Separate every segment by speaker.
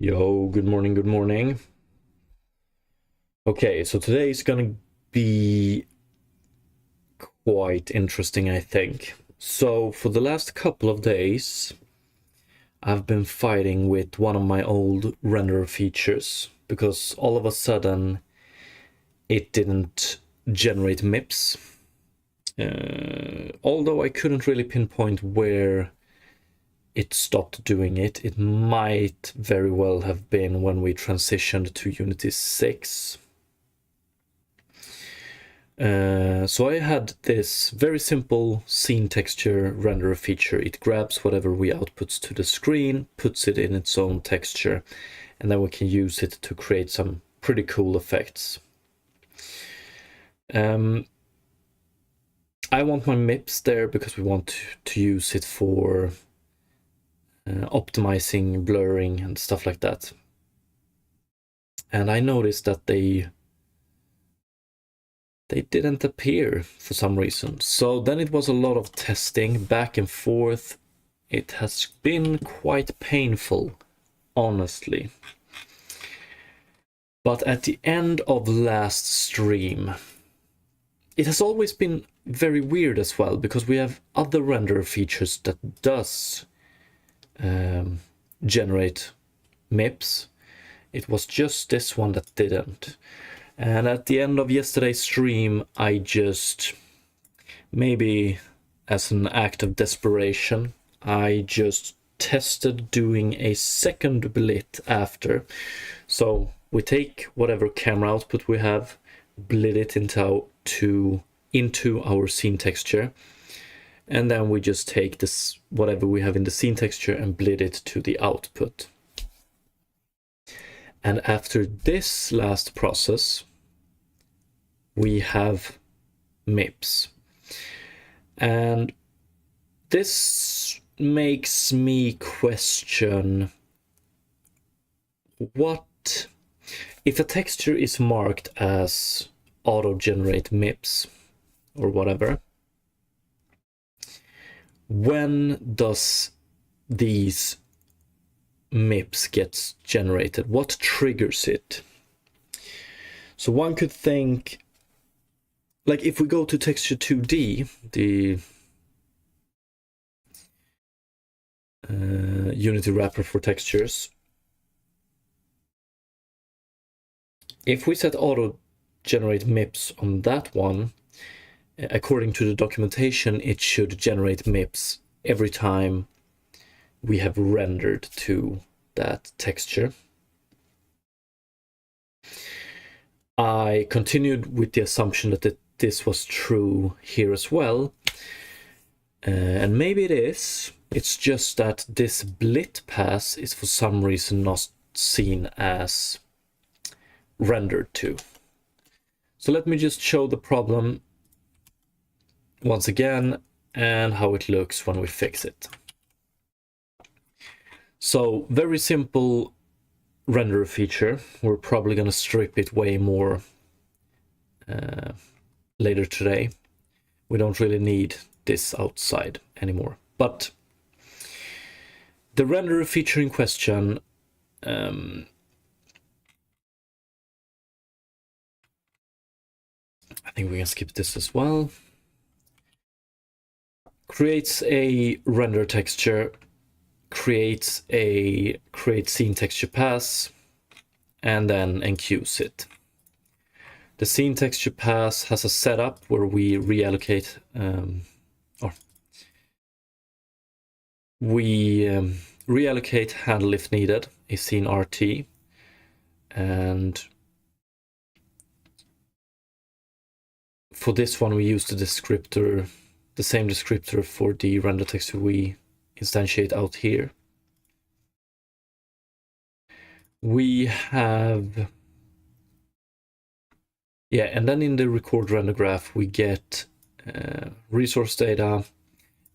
Speaker 1: Yo, good morning, good morning. Okay, so today is gonna be quite interesting, I think. So, for the last couple of days, I've been fighting with one of my old render features because all of a sudden it didn't generate MIPS. Although I couldn't really pinpoint where it stopped doing it, it might very well have been when we transitioned to Unity 6. So I had this very simple scene texture renderer feature. It grabs whatever we output to the screen, puts it in its own texture, and then we can use it to create some pretty cool effects. I want my MIPS there because we want to use it for optimizing, blurring, and stuff like that. And I noticed that they didn't appear for some reason. So then it was a lot of testing back and forth. It has been quite painful, honestly. But at the end of last stream, it has always been very weird as well, because we have other renderer features that does generate MIPS. It was just this one that didn't. And at the end of yesterday's stream, I just, maybe as an act of desperation, I just tested doing a second blit after. So we take whatever camera output we have, blit it into our scene texture, and then we just take this whatever we have in the scene texture and blit it to the output. And after this last process, we have MIPS. And this makes me question, what if a texture is marked as auto-generate MIPS or whatever, when does these MIPS gets generated? What triggers it? So one could think, like if we go to texture 2D, the Unity wrapper for textures, if we set auto generate MIPS on that one, according to the documentation, it should generate MIPS every time we have rendered to that texture. I continued with the assumption that this was true here as well. And maybe it is. It's just that this blit pass is for some reason not seen as rendered to. So let me just show the problem once again and how it looks when we fix it. So very simple renderer feature. We're probably going to strip it way more later today. We don't really need this outside anymore. But the renderer feature in question, I think we can skip this as well. Creates a render texture, creates scene texture pass, and then enqueues it. The scene texture pass has a setup where we reallocate reallocate handle if needed, a scene RT, and for this one we use the descriptor, the same descriptor for the render texture we instantiate out here. We have, yeah, and then in the record render graph we get resource data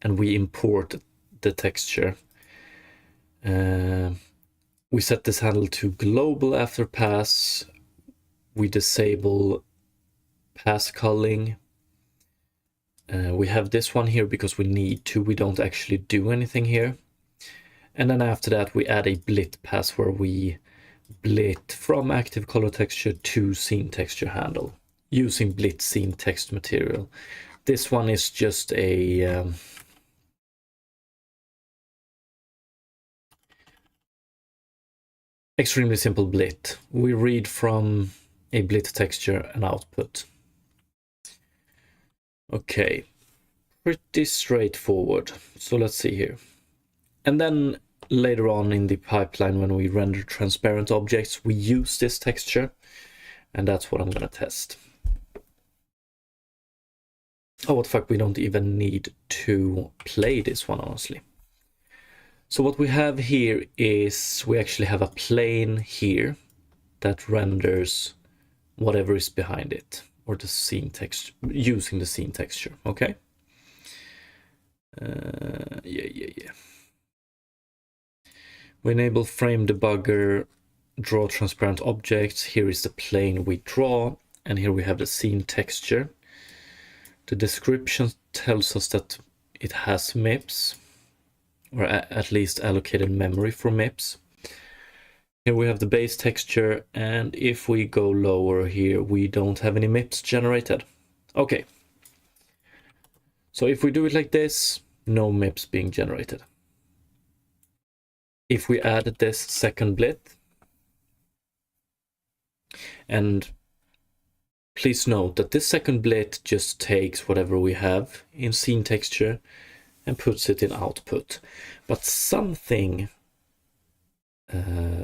Speaker 1: and we import the texture. We set this handle to global after pass. We disable pass culling. We have this one here because we need to. We don't actually do anything here. And then after that, we add a blit pass where we blit from active color texture to scene texture handle using blit scene text material. This one is just a extremely simple blit. We read from a blit texture and output. Okay, pretty straightforward. So let's see here. And then later on in the pipeline, when we render transparent objects, we use this texture, and that's what I'm gonna test. Oh, what the fuck, we don't even need to play this one, honestly. So what we have here is we actually have a plane here that renders whatever is behind it, or the scene texture, using the scene texture, okay? Yeah. We enable frame debugger, draw transparent objects. Here is the plane we draw, and here we have the scene texture. The description tells us that it has MIPS, or at least allocated memory for MIPS. Here we have the base texture, and if we go lower here, we don't have any MIPS generated. Okay. So if we do it like this, no MIPS being generated. If we add this second blit, and please note that this second blit just takes whatever we have in scene texture and puts it in output. But something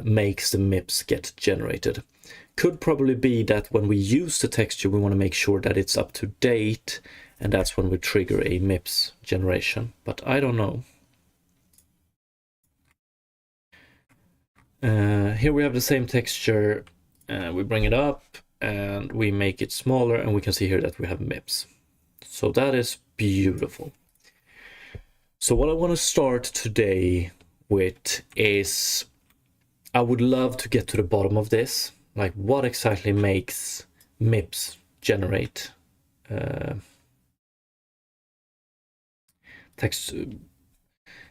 Speaker 1: makes the MIPS get generated. Could probably be that when we use the texture, we want to make sure that it's up to date, and that's when we trigger a MIPS generation, but I don't know. Here we have the same texture, we bring it up and we make it smaller, and we can see here that we have MIPS. So that is beautiful. So what I want to start today with is, I would love to get to the bottom of this, like what exactly makes MIPS generate text,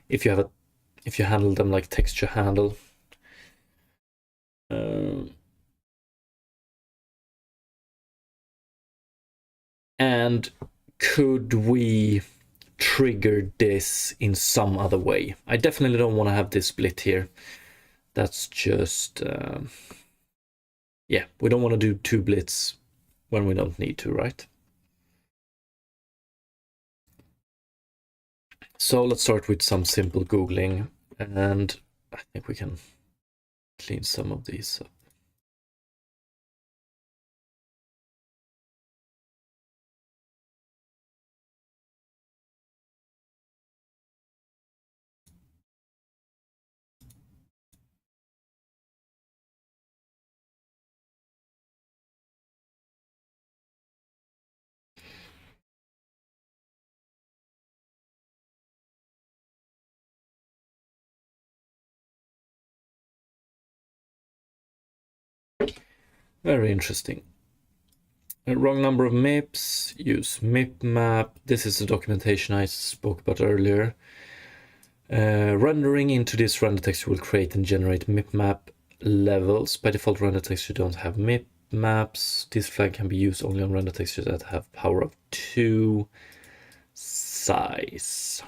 Speaker 1: if you handle them like texture handle. And could we trigger this in some other way? I definitely don't want to have this split here. That's just yeah, we don't want to do two blits when we don't need to, right? So let's start with some simple Googling, and I think we can clean some of these up. Very interesting. Wrong number of MIPS, use MIP map. This is the documentation I spoke about earlier. Rendering into this render texture will create and generate MIP map levels. By default, render texture don't have MIP maps. This flag can be used only on render textures that have power of 2 size.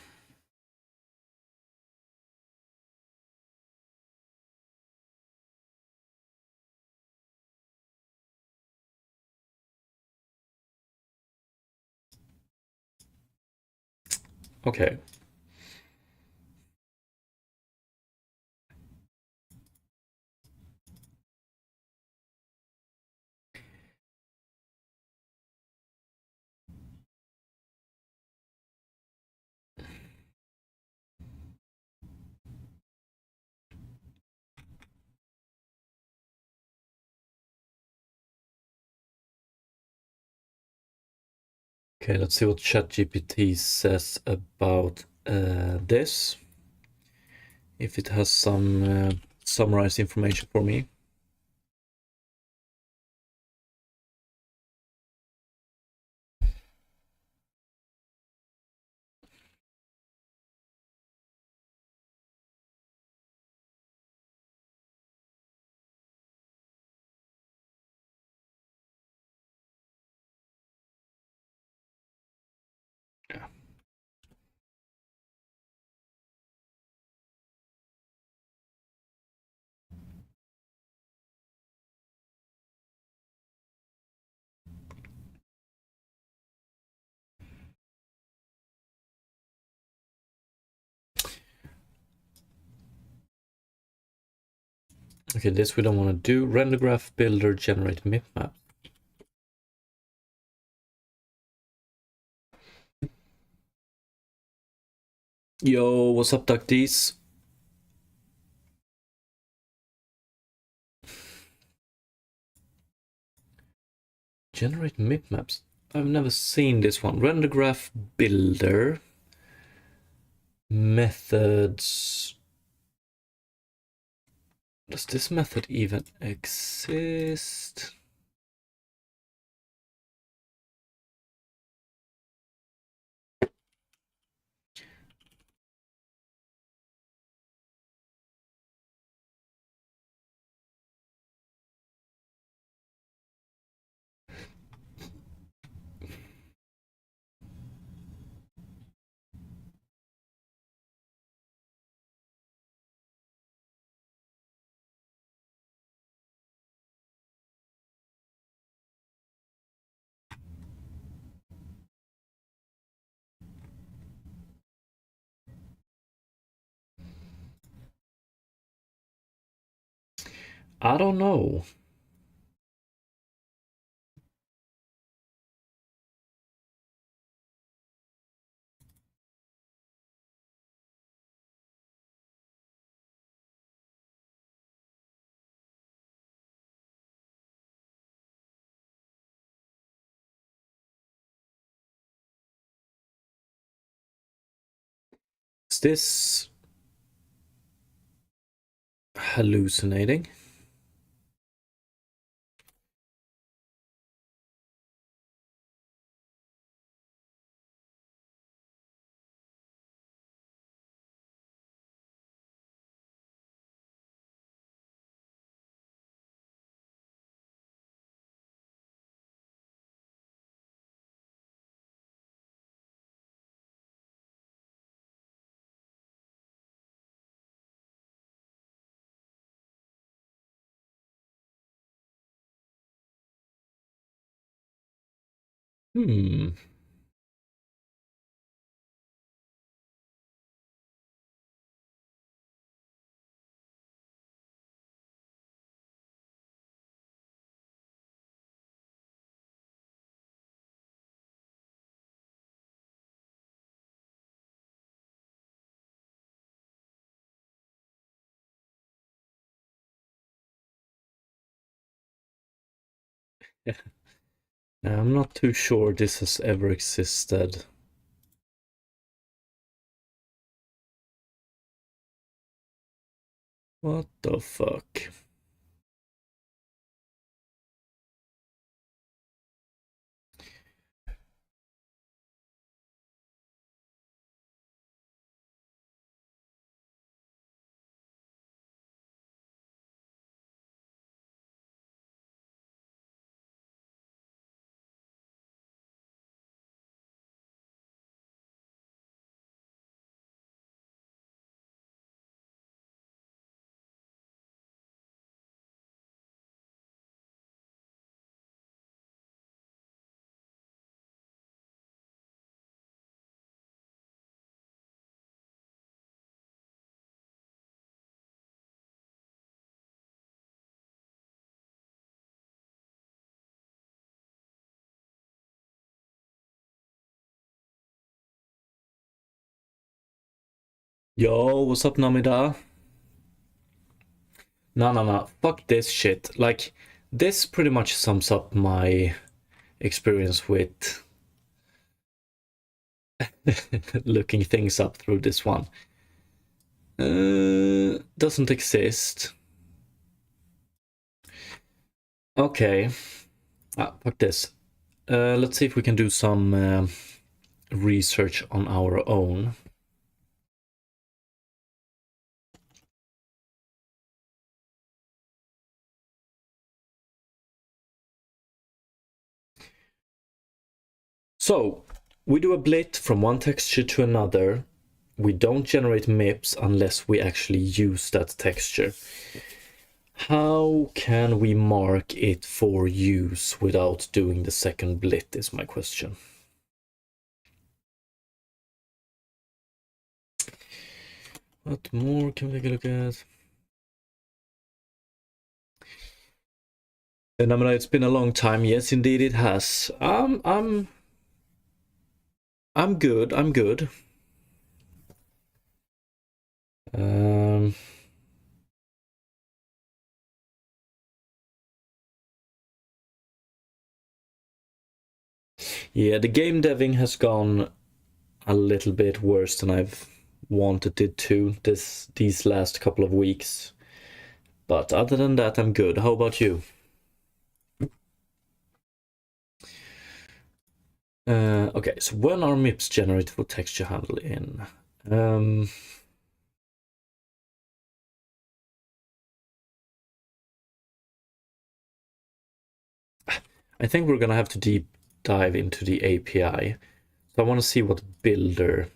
Speaker 1: Okay. Okay, let's see what ChatGPT says about this. If it has some summarized information for me. Okay, this we don't want to do. Render graph builder, generate mip map. Yo, what's up, duckies? Generate mip maps. I've never seen this one. Render graph builder. Methods. Does this method even exist? I don't know. Is this hallucinating? Hmm. I'm not too sure this has ever existed. What the fuck? Yo, what's up, Namida? No. Fuck this shit. Like, this pretty much sums up my experience with looking things up through this one. Doesn't exist. Okay. Fuck this. Let's see if we can do some research on our own. So, we do a blit from one texture to another. We don't generate MIPS unless we actually use that texture. How can we mark it for use without doing the second blit is my question. What more can we take a look at? And I mean, it's been a long time. Yes, indeed, it has. I'm good. I'm good. Um, yeah, the game deving has gone a little bit worse than I've wanted it to these last couple of weeks. But other than that, I'm good. How about you? Okay, so when are MIPS generated for texture handling? I think we're gonna have to deep dive into the API. So I want to see what builder,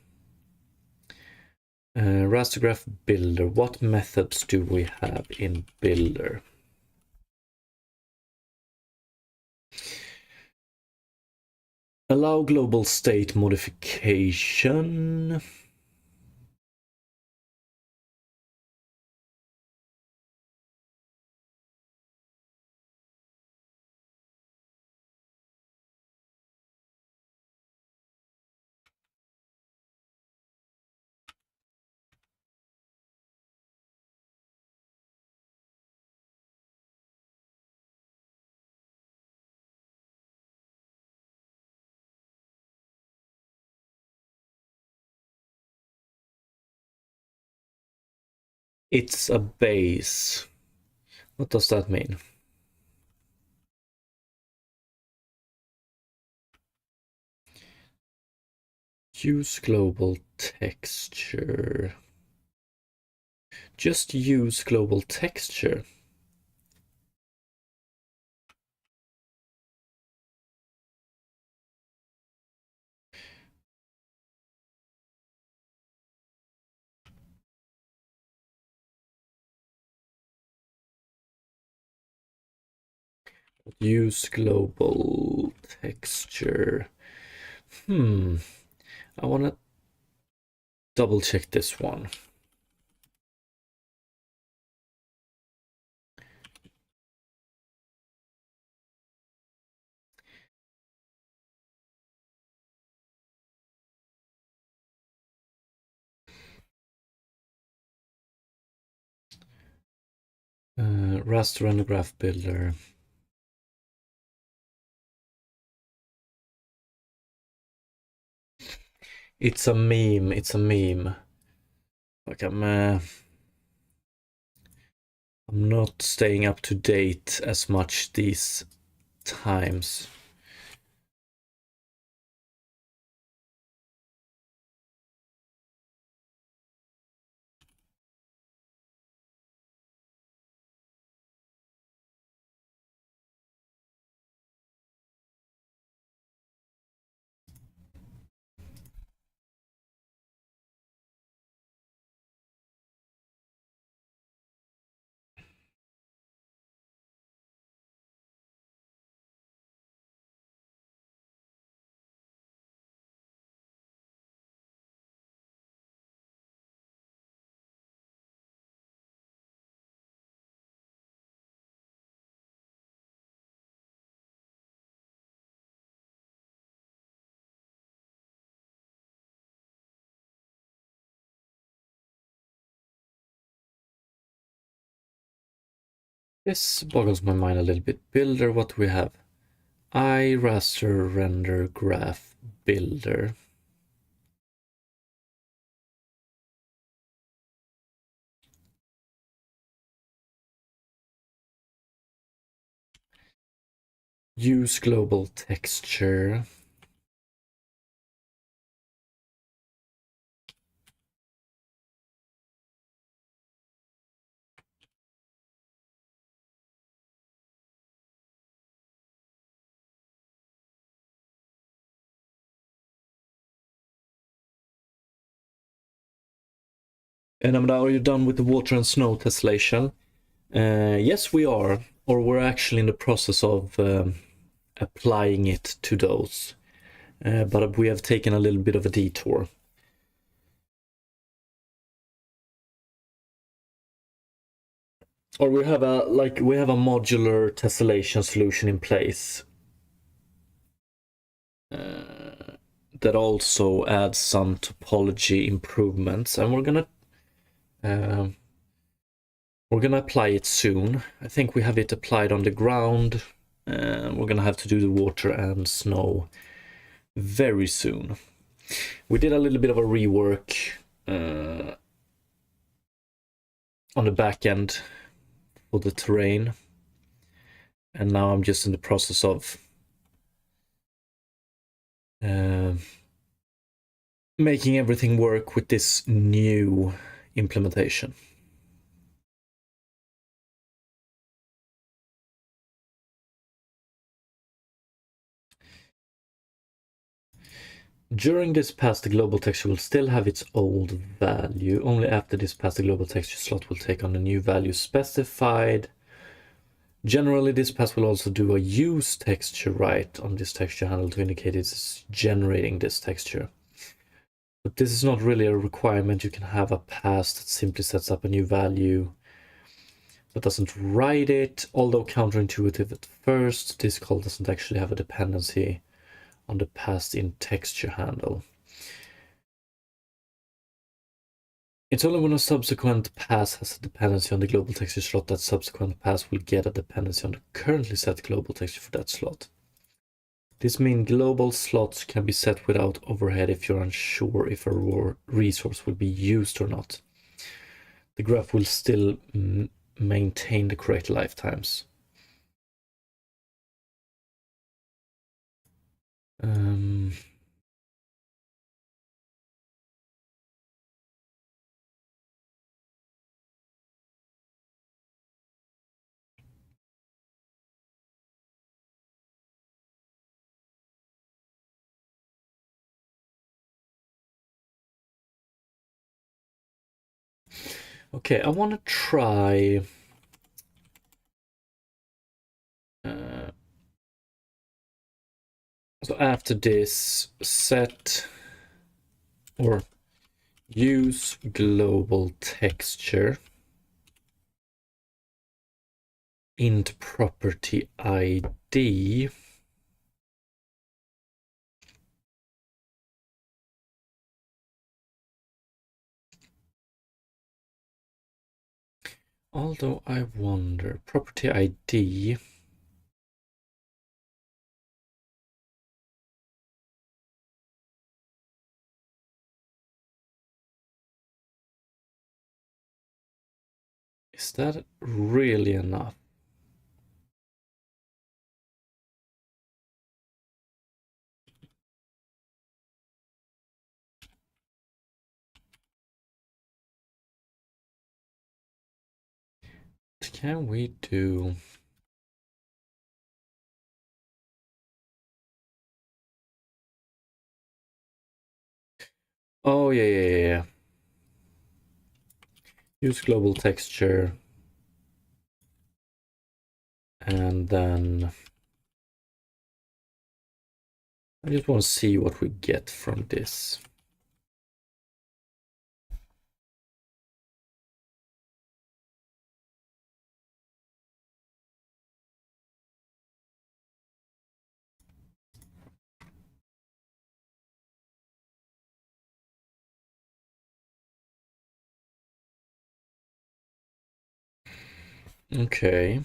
Speaker 1: raster graph builder, what methods do we have in builder? Allow global state modification. It's a base. What does that mean? Use global texture. Just use global texture. Use global texture. I want to double check this one. Raster render graph builder. It's a meme. It's a meme. Like I'm not staying up to date as much these times. This boggles my mind a little bit. Builder, what do we have? Raster render graph builder. Use global texture. And are you done with the water and snow tessellation? Yes, we are. Or we're actually in the process of applying it to those. But we have taken a little bit of a detour. or we have a modular tessellation solution in place that also adds some topology improvements, and we're gonna apply it soon. I think we have it applied on the ground, and we're gonna have to do the water and snow very soon. We did a little bit of a rework on the back end for the terrain, and now I'm just in the process of making everything work with this new implementation. During this pass, the global texture will still have its old value. Only after this pass, the global texture slot will take on the new value specified. Generally, this pass will also do a use texture right on this texture handle to indicate it's generating this texture. But this is not really a requirement. You can have a pass that simply sets up a new value but doesn't write it. Although counterintuitive at first, this call doesn't actually have a dependency on the passed in texture handle. It's only when a subsequent pass has a dependency on the global texture slot that subsequent pass will get a dependency on the currently set global texture for that slot. This means global slots can be set without overhead if you're unsure if a resource will be used or not. The graph will still maintain the correct lifetimes. Okay, I want to try so after this, set or use global texture int property ID. Although I wonder, property ID. Is that really enough? What can we do? Oh, yeah. Use global texture. And then I just want to see what we get from this. Okay.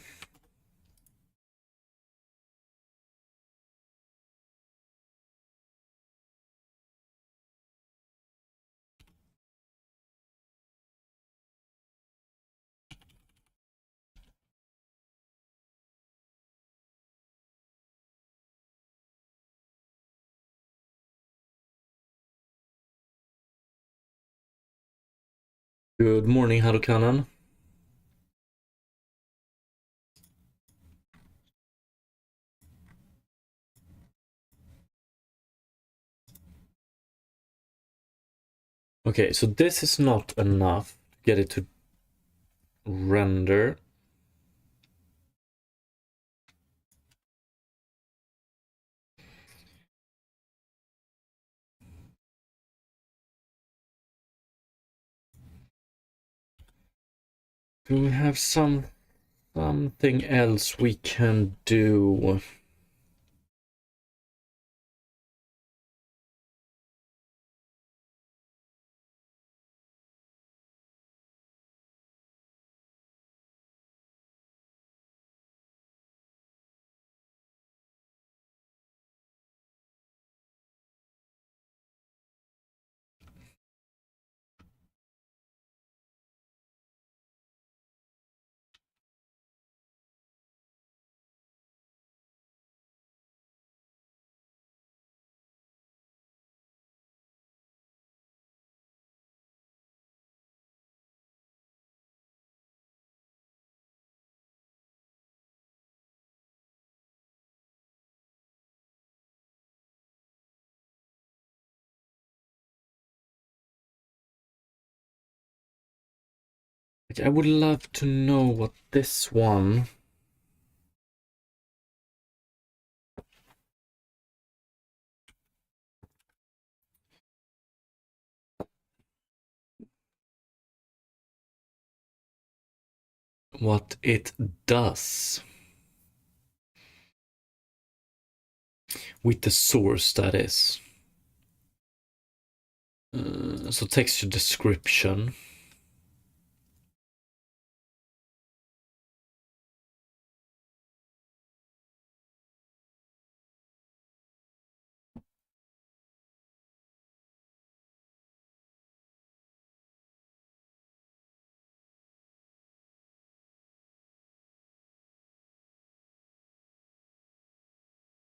Speaker 1: Good morning, Harukanan. Okay, so this is not enough to get it to render. Do we have something something else we can do. I would love to know what this one. What it does with the source, that is. So texture description.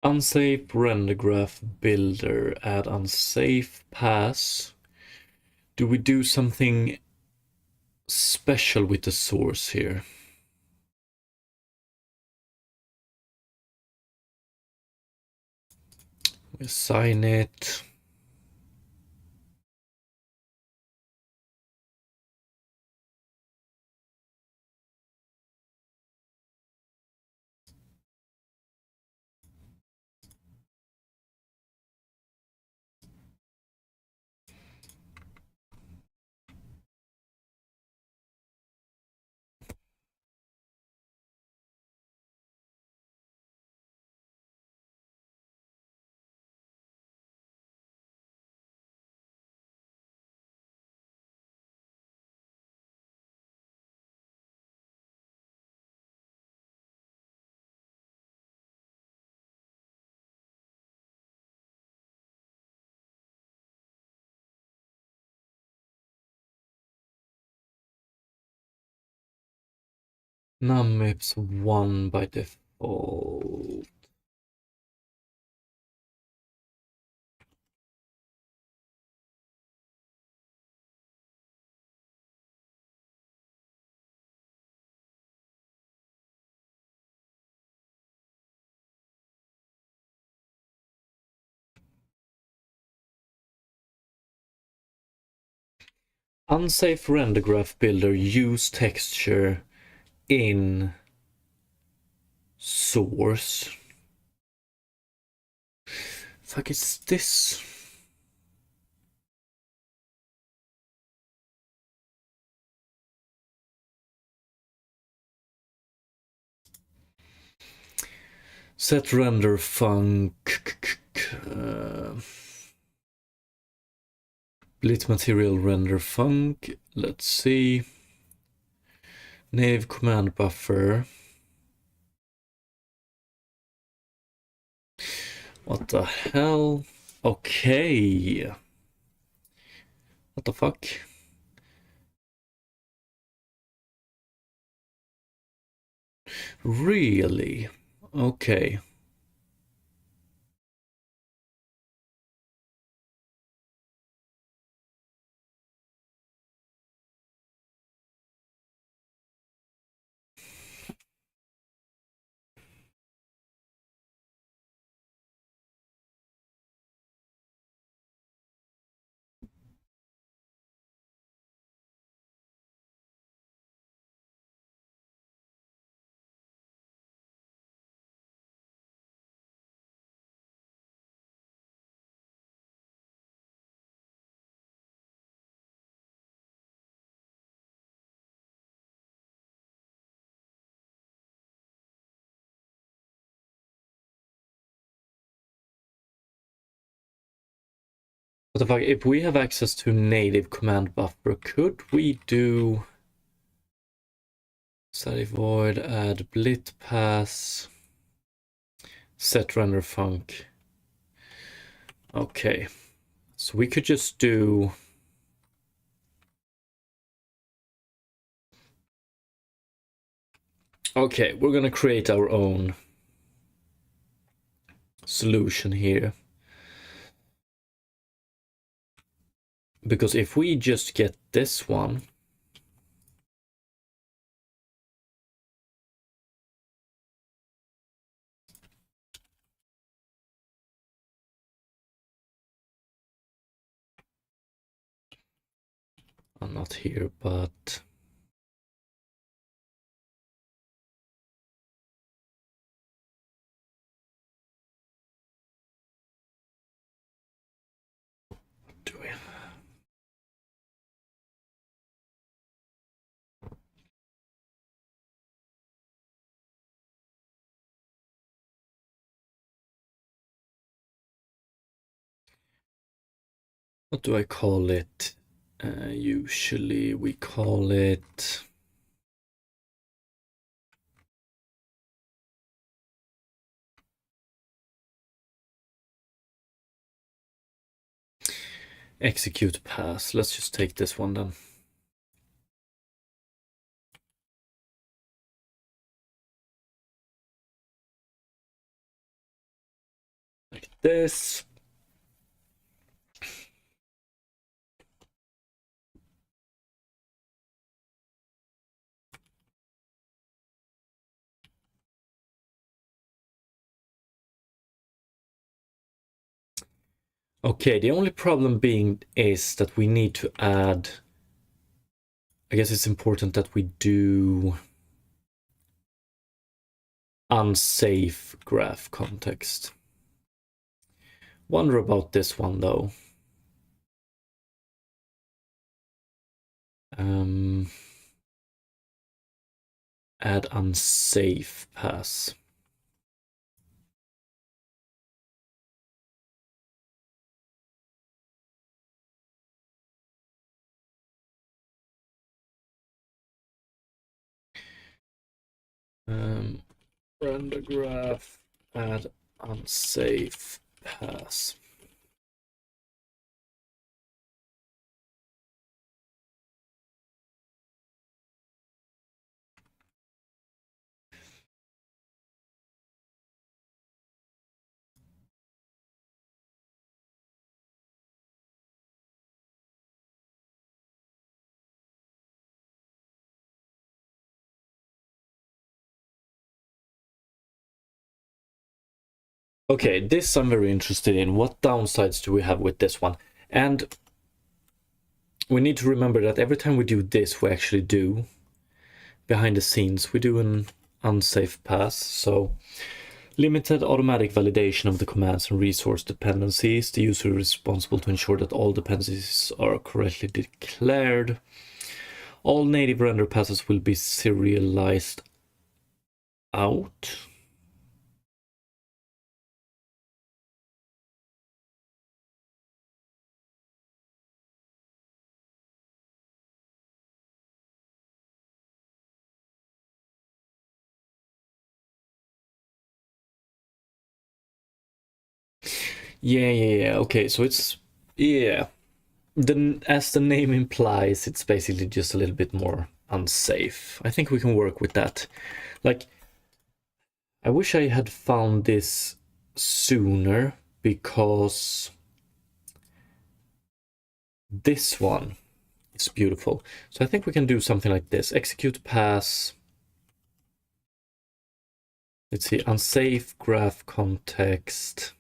Speaker 1: Unsafe render graph builder, add unsafe pass. Do we do something special with the source here? We assign it. Nummaps 1 by default. Unsafe render graph builder, use texture in source. Fuck is this? Set render func. Blit material render func. Let's see. Native command buffer. What the hell? Okay. What the fuck? Really? Okay. What the fuck, if we have access to native command buffer, could we do static void, add blit pass, set render func? Okay, so we could just do okay, we're gonna create our own solution here. Because if we just get this one, I'm not here, but do we? What do I call it? Usually we call it execute pass. Let's just take this one then. Like this. Okay, the only problem being is that we need to add, I guess it's important that we do unsafe graph context. Wonder about this one though. Add unsafe pass. Render graph, add unsafe pass. Okay, this I'm very interested in. What downsides do we have with this one? And we need to remember that every time we do this, we actually do, behind the scenes, we do an unsafe pass. So limited automatic validation of the commands and resource dependencies. The user is responsible to ensure that all dependencies are correctly declared. All native render passes will be serialized out. Yeah. Okay, so it's, yeah. As the name implies, it's basically just a little bit more unsafe. I think we can work with that. Like, I wish I had found this sooner, because this one is beautiful. So I think we can do something like this. Execute pass. Let's see, unsafe graph context.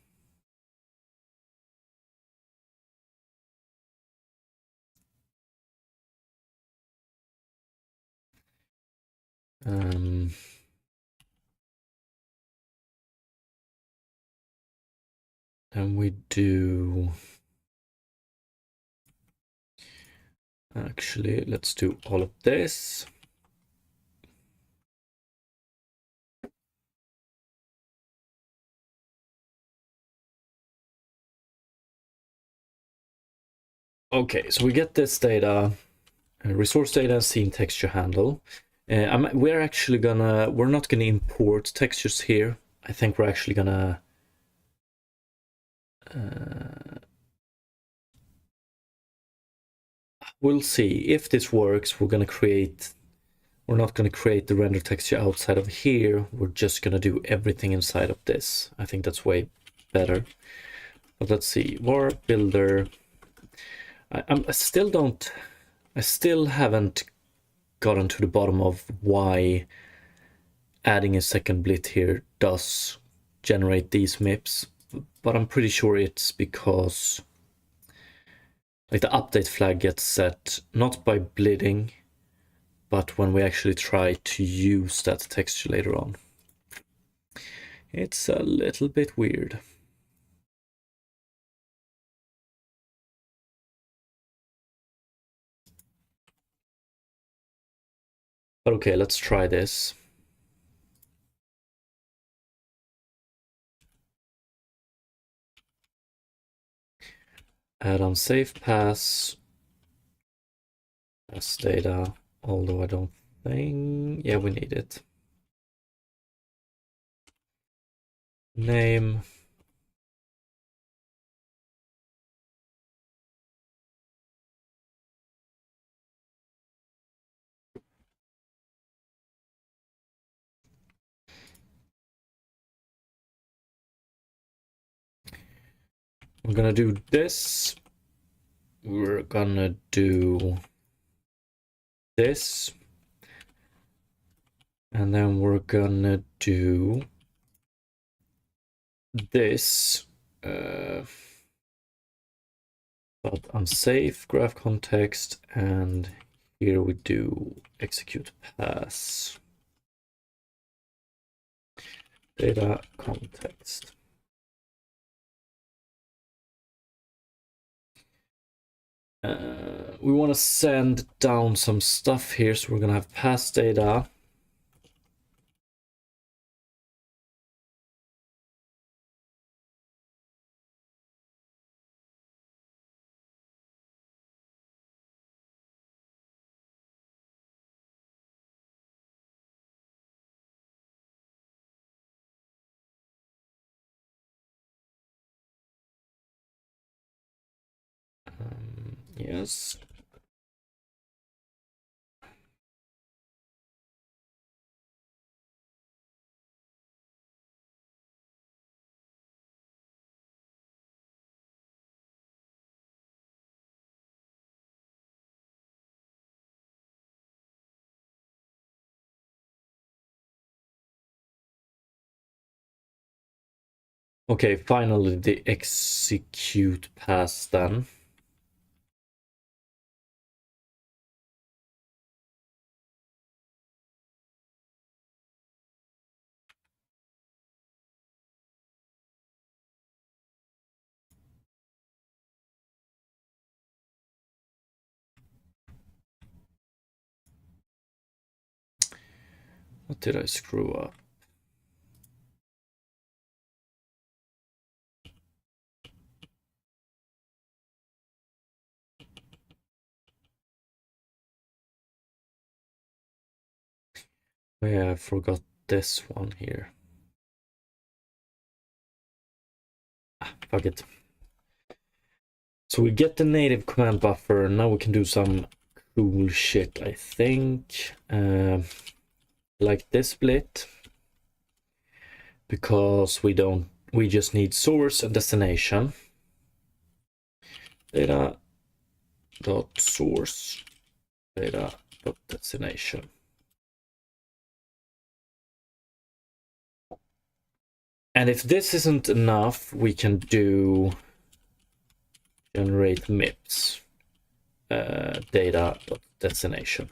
Speaker 1: Then we do, actually, let's do all of this. Okay, so we get this data, resource data, scene texture handle. We're not gonna import textures here. I think we're actually gonna we'll see if this works. We're not gonna create the render texture outside of here. We're just gonna do everything inside of this. I think that's way better. But let's see, var builder. I still haven't gotten to the bottom of why adding a second blit here does generate these MIPs, but I'm pretty sure it's because like the update flag gets set not by blitting, but when we actually try to use that texture later on. It's a little bit weird. But okay, let's try this. Add on safe pass as data, although I don't think, yeah, we need it. Name. We're gonna do this. We're gonna do this. And then we're gonna do this. But unsafe graph context, and here we do execute pass data context. We want to send down some stuff here, so we're gonna have pass data. Yes. Okay, finally the execute pass then. What did I screw up? Oh, yeah, I forgot this one here. Fuck it. So we get the native command buffer. Now we can do some cool shit, I think. Like this split. Because we just need source and destination. Data dot source. Data dot destination. And if this isn't enough, we can do generate MIPS data.destination.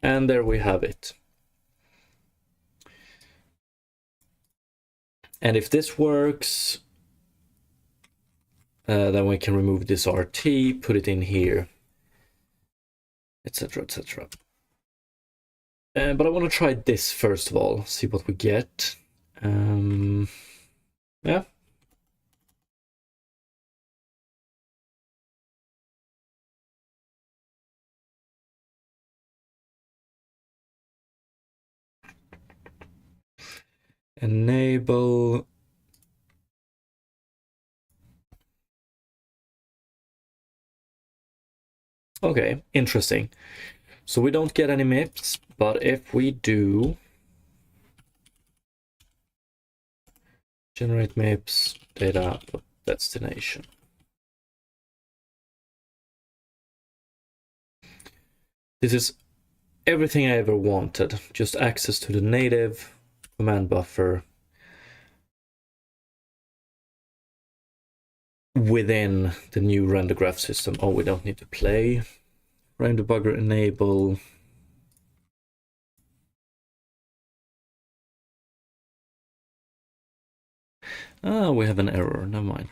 Speaker 1: And there we have it. And if this works, then we can remove this RT, put it in here, etc, etc. But I want to try this first of all, see what we get. Yeah. enable. Okay, interesting. So we don't get any MIPS, but if we do generate MIPS data destination, this is everything I ever wanted. Just access to the native command buffer within the new render graph system. Oh, we don't need to play. Frame debugger enable. Ah, we have an error. Never mind.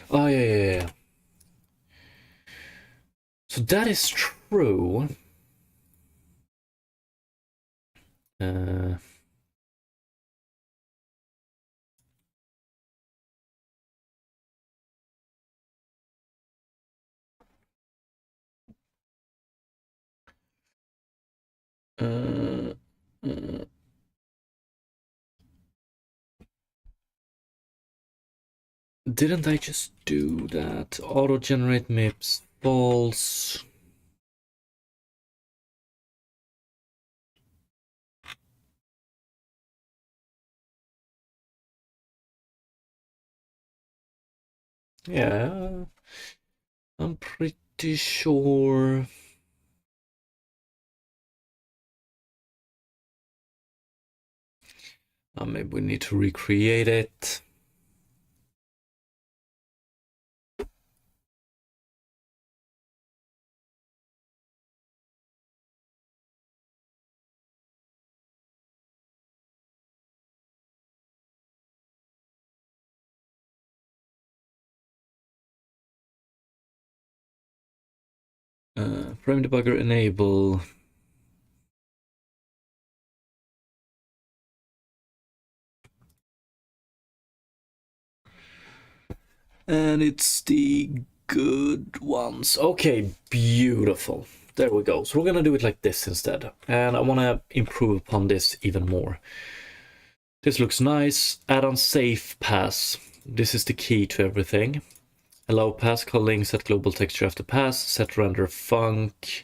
Speaker 1: Oh, yeah. So that is true. Uh, uh, uh, didn't I just do that? Auto generate MIPS false. Yeah, I'm pretty sure. Maybe we need to recreate it. Frame debugger enable. And it's the good ones. Okay, beautiful. There we go. So we're gonna do it like this instead. And I wanna improve upon this even more. This looks nice. Add on safe pass. This is the key to everything. Allow pass calling, set global texture after pass, set render func.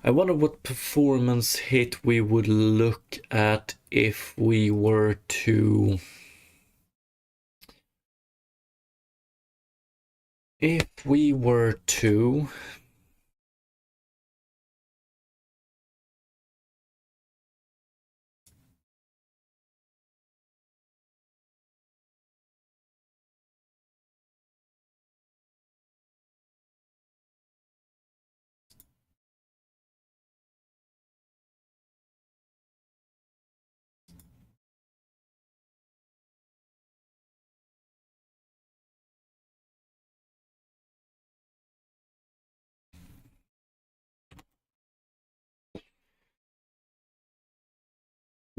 Speaker 1: I wonder what performance hit we would look at if we were to...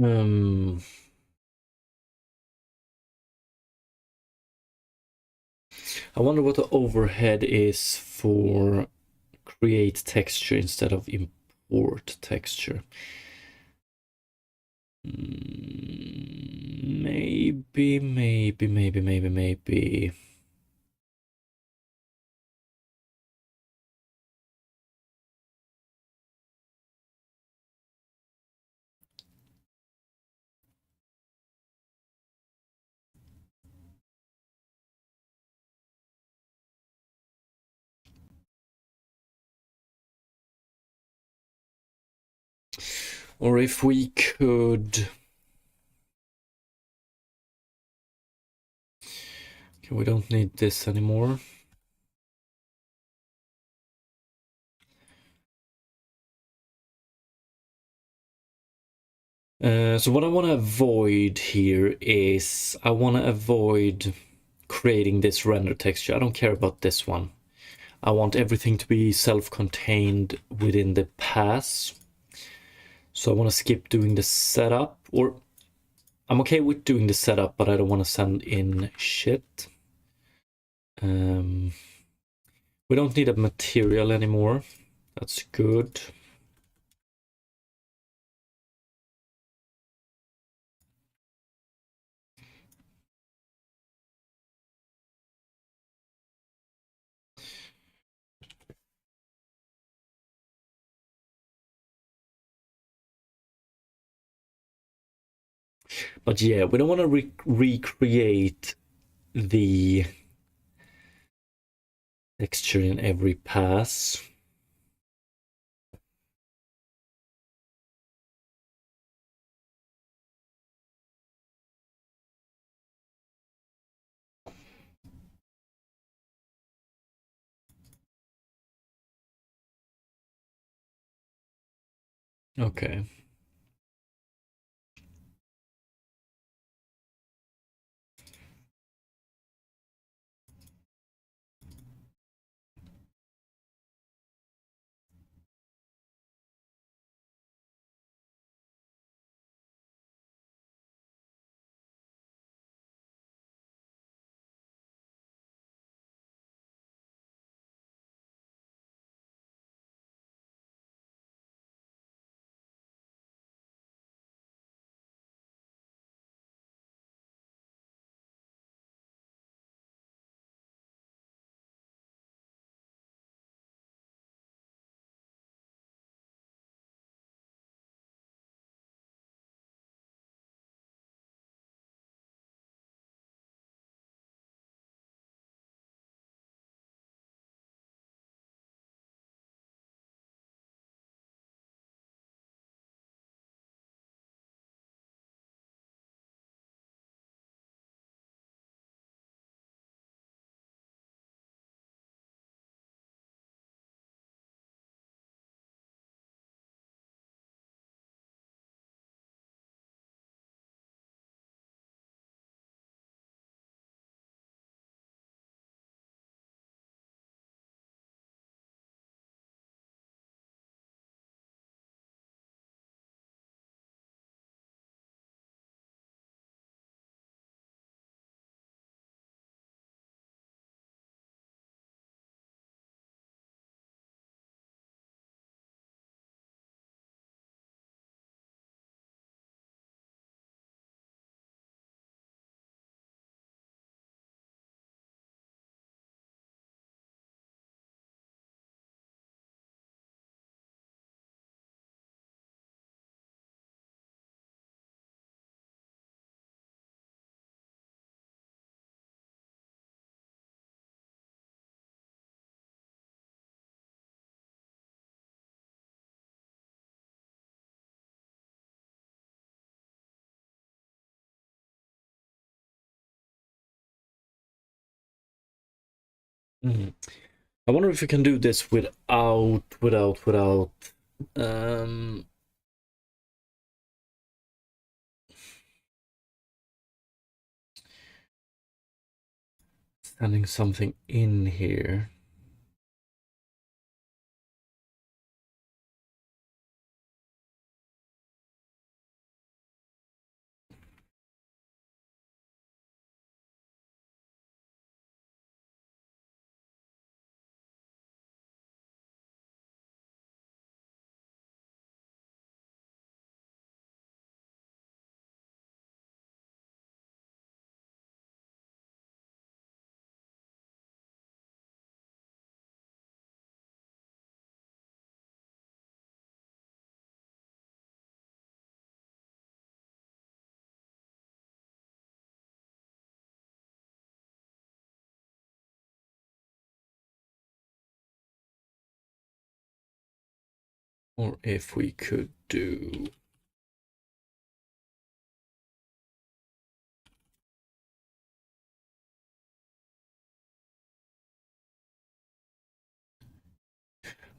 Speaker 1: I wonder what the overhead is for create texture instead of import texture. Maybe. Or if we could... Okay, we don't need this anymore. So what I want to avoid here is I want to avoid creating this render texture. I don't care about this one. I want everything to be self-contained within the pass. So I want to skip doing the setup, or I'm okay with doing the setup, but I don't want to send in shit. We don't need a material anymore. That's good. But yeah, we don't want to recreate the texture in every pass. Okay. Mhm. I wonder if we can do this without um sending something in here. Or if we could do...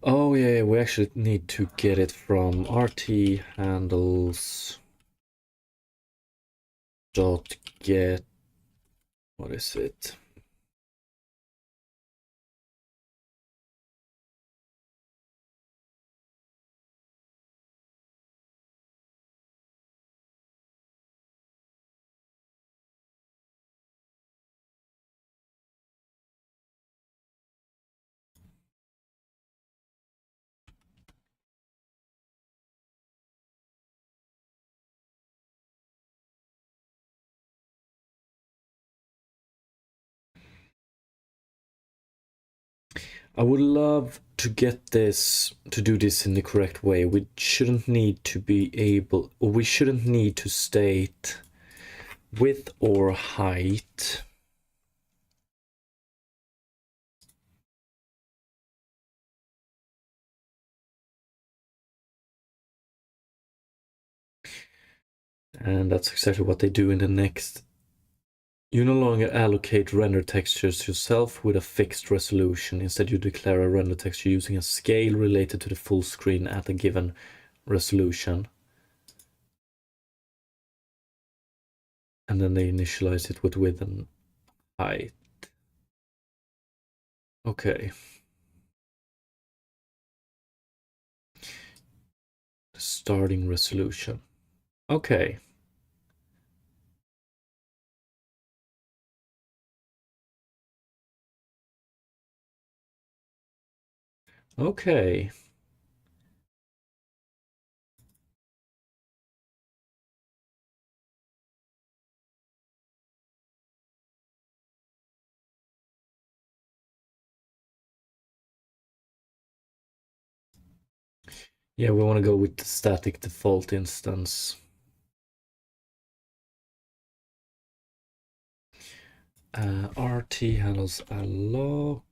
Speaker 1: Oh yeah, we actually need to get it from RT handles. dot get, what is it? I would love to get this, to do this in the correct way. We shouldn't need to be able, or we shouldn't need to state width or height. And that's exactly what they do in the next. You no longer allocate render textures yourself with a fixed resolution. Instead, you declare a render texture using a scale related to the full screen at a given resolution. And then they initialize it with width and height. Okay. Starting resolution. Okay. Okay. Yeah, we want to go with the static default instance. RT handles alloc.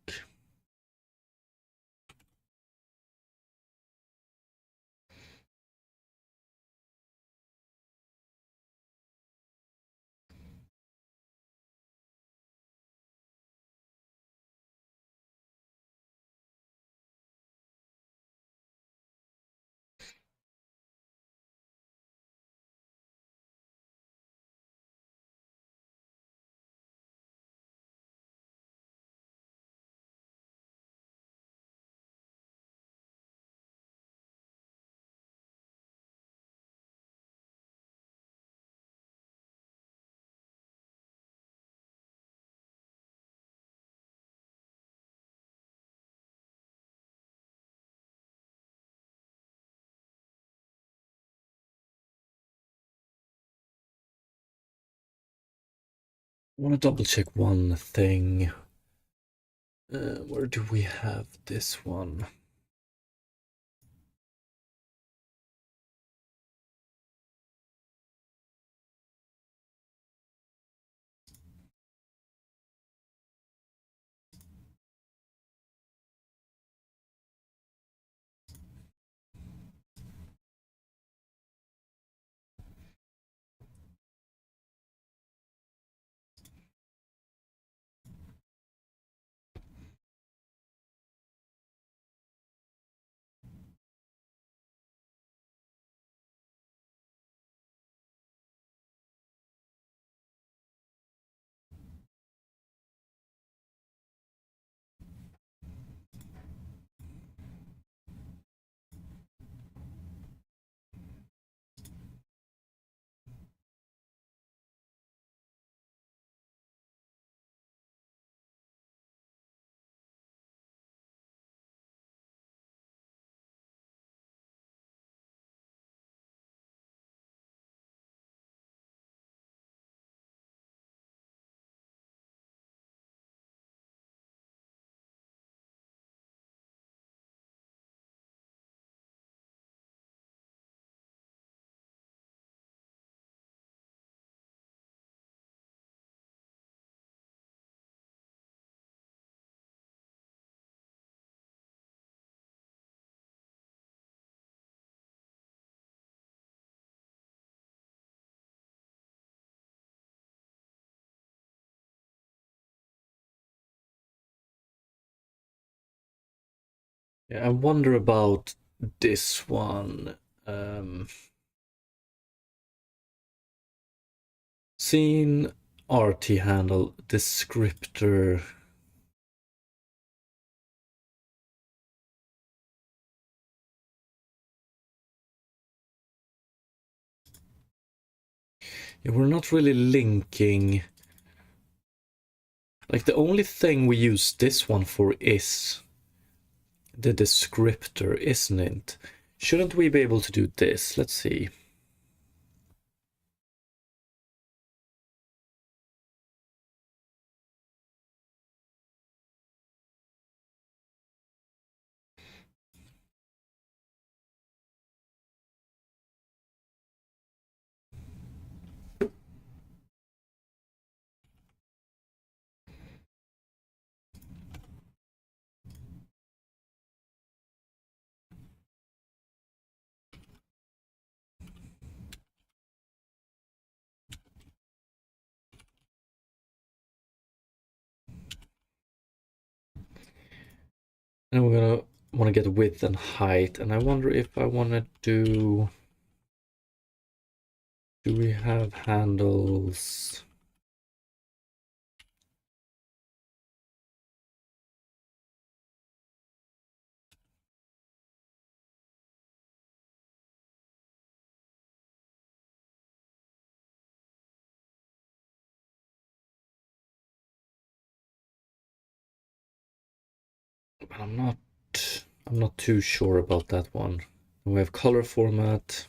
Speaker 1: I want to double check one thing. Where do we have this one? Yeah, I wonder about this one. Scene RT handle descriptor. Yeah, we're not really linking. Like the only thing we use this one for is the descriptor, isn't it? Shouldn't we be able to do this? Let's see. And we're gonna want to get width and height, and I wonder if I want to do we have handles? But I'm not too sure about that one. We have color format.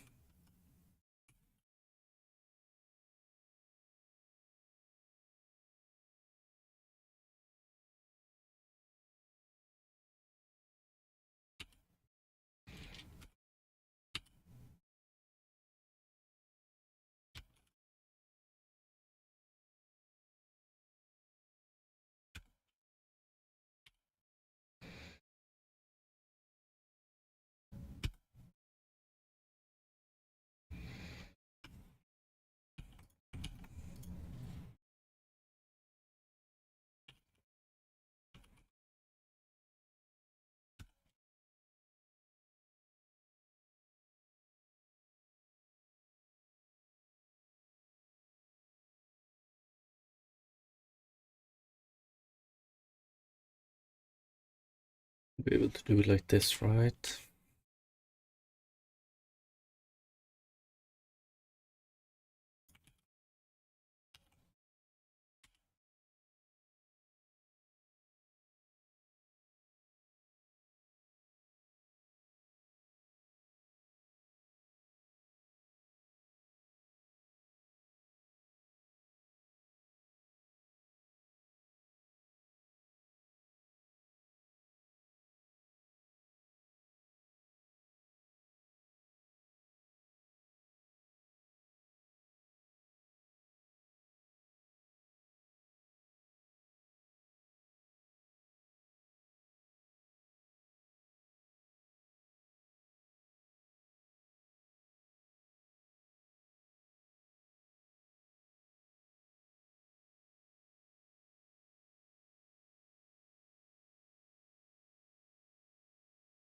Speaker 1: Be able to do it like this, right?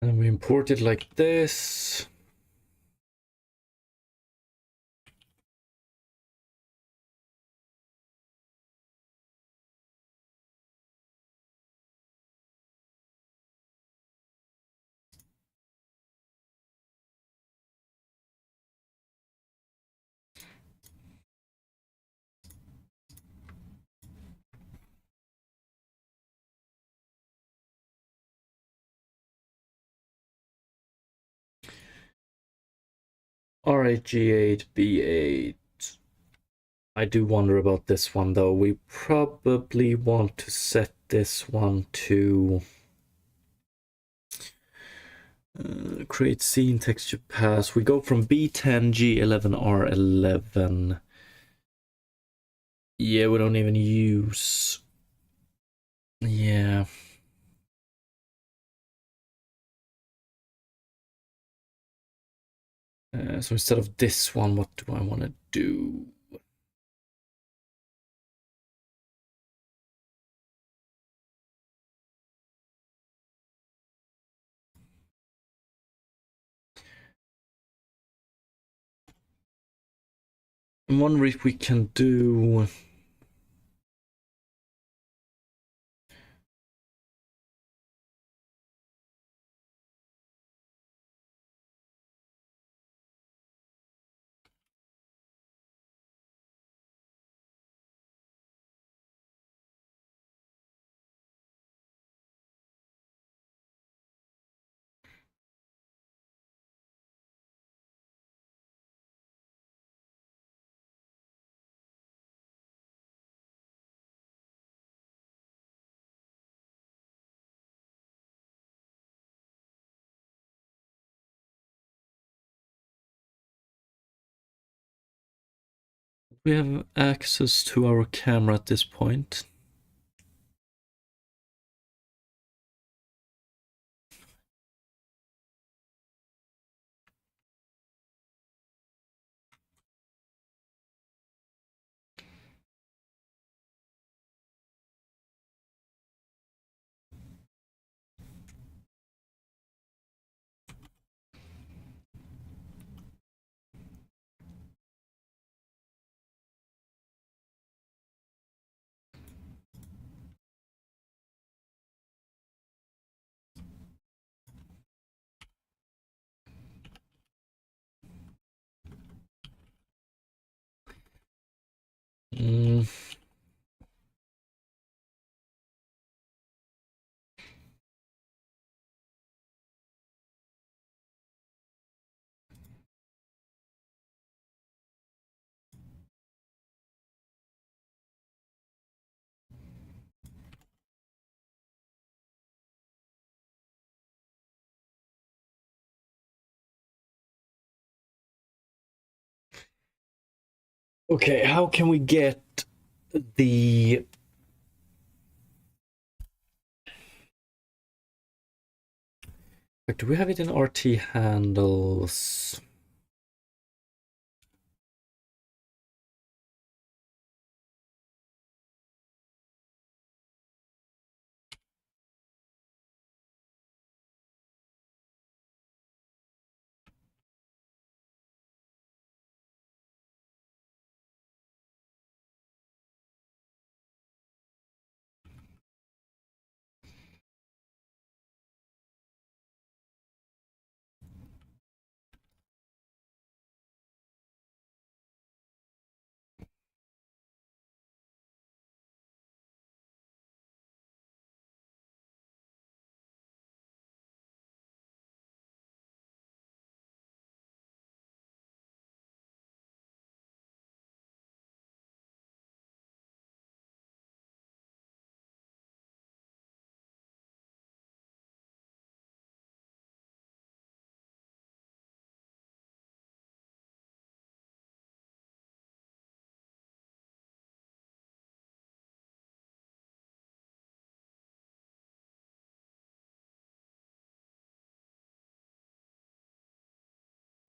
Speaker 1: And we import it like this. R8G8 B8. I do wonder about this one though. We probably want to set this one to create scene texture pass. We go from B10, G11, R11. Yeah, we don't even use. Yeah. So instead of this one, what do I want to do? I'm wondering if we can do... We have access to our camera at this point. Mm. Okay, how can we get the... Do we have it in RT handles?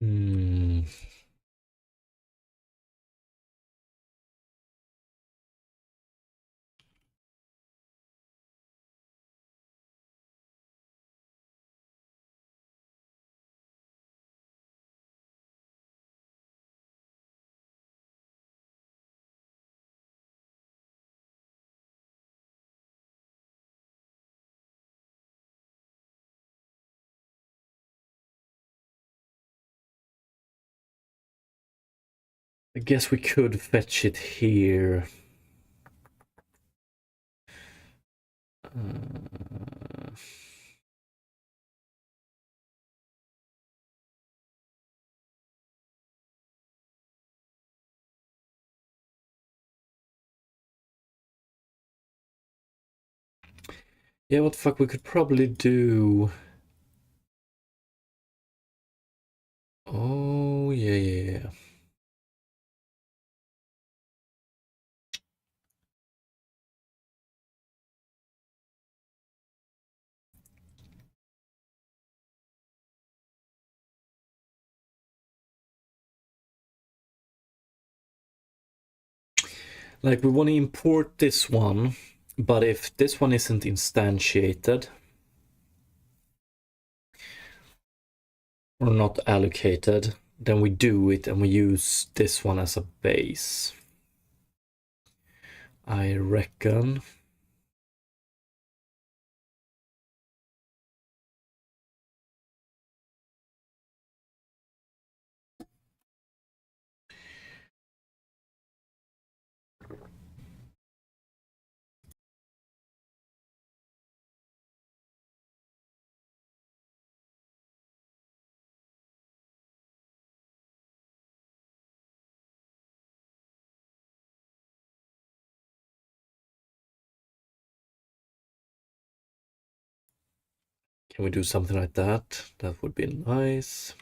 Speaker 1: Hmm. I guess we could fetch it here. Uh, yeah, what the fuck, we could probably do... Oh, yeah. Like, we want to import this one, but if this one isn't instantiated or not allocated, then we do it and we use this one as a base. I reckon. Can we do something like that? That would be nice.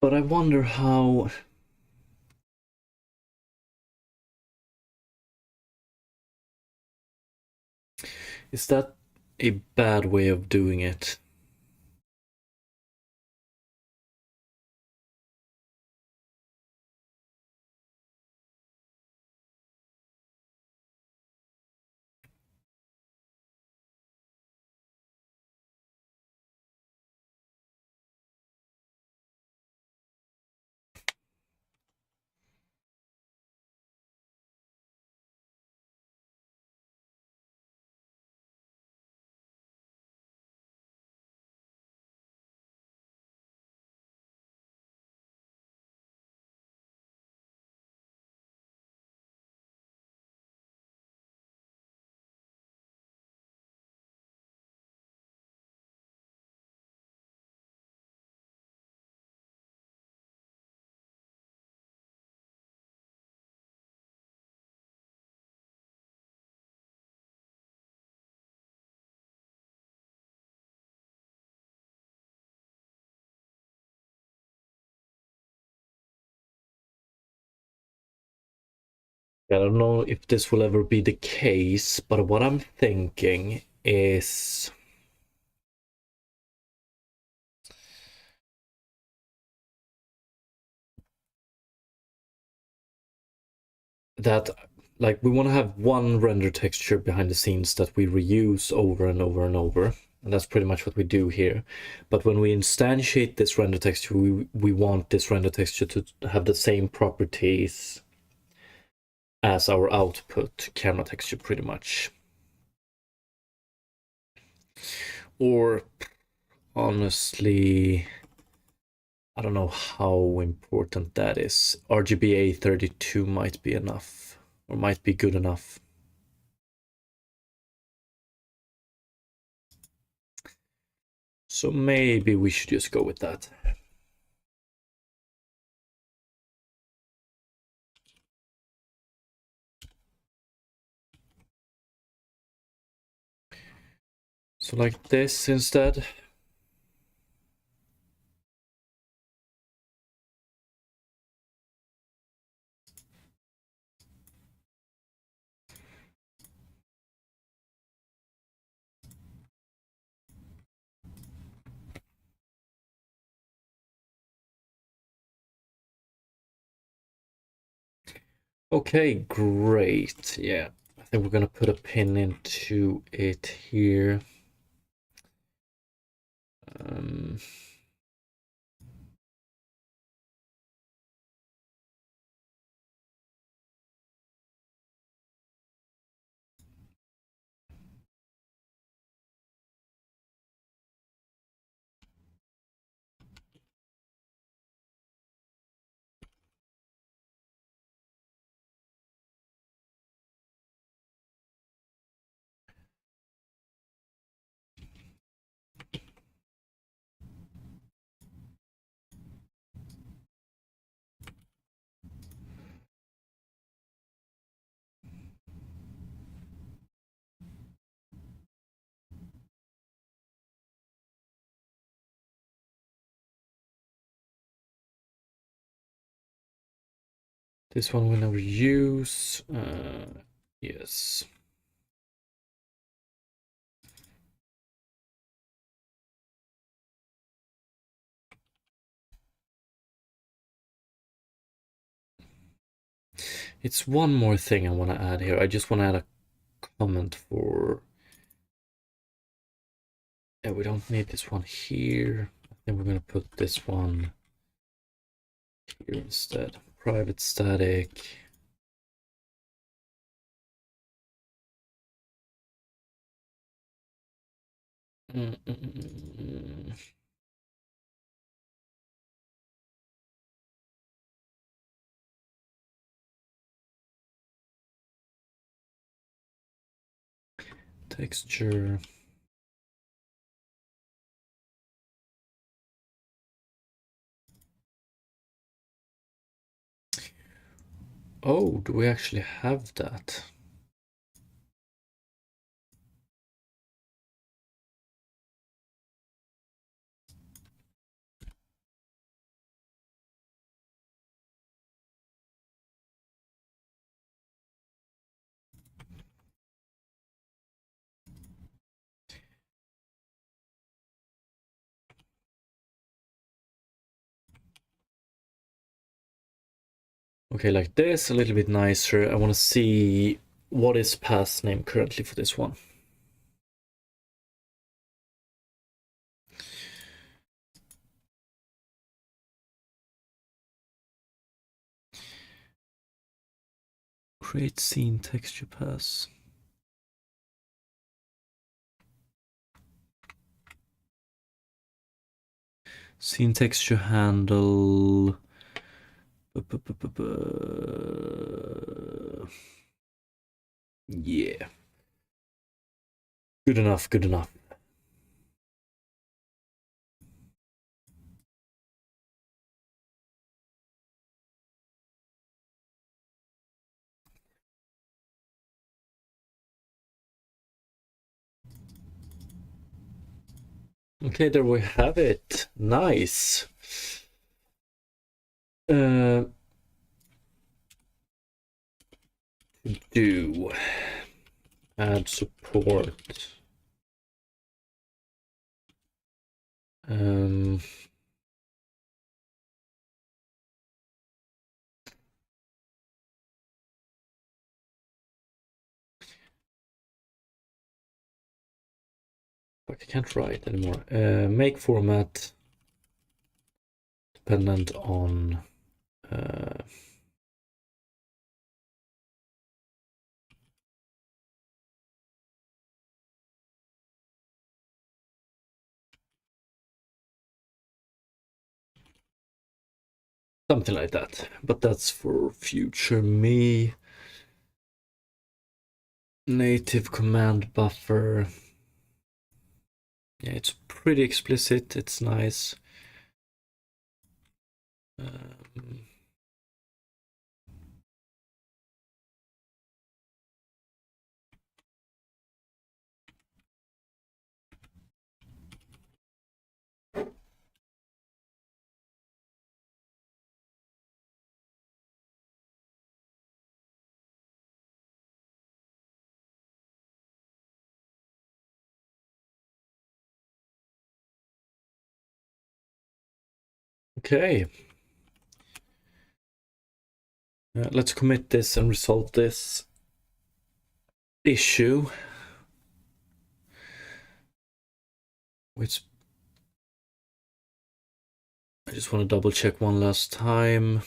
Speaker 1: But I wonder how. Is that a bad way of doing it? I don't know if this will ever be the case, but what I'm thinking is that, like, we want to have one render texture behind the scenes that we reuse over and over and over, and that's pretty much what we do here. But when we instantiate this render texture, we want this render texture to have the same properties as our output camera texture, pretty much. Or honestly, I don't know how important that is. RGBA 32 might be enough, or might be good enough. So maybe we should just go with that. So like this instead. Okay, great. Yeah, I think we're gonna put a pin into it here. This one we'll never use. Yes. It's one more thing I want to add here. I just want to add a comment for... Yeah, we don't need this one here. I think we're going to put this one here instead. Private static. Texture. Oh, do we actually have that? Okay, like this, a little bit nicer. I want to see what is path name currently for this one. Create scene texture pass. Scene texture handle. Yeah. Good enough, good enough. Okay, there we have it. Nice. Do add support. I can't write anymore. Make format dependent on something like that. But that's for future me. Native command buffer. Yeah, it's pretty explicit. It's nice. Okay. Let's commit this and resolve this issue. Which I just want to double check one last time.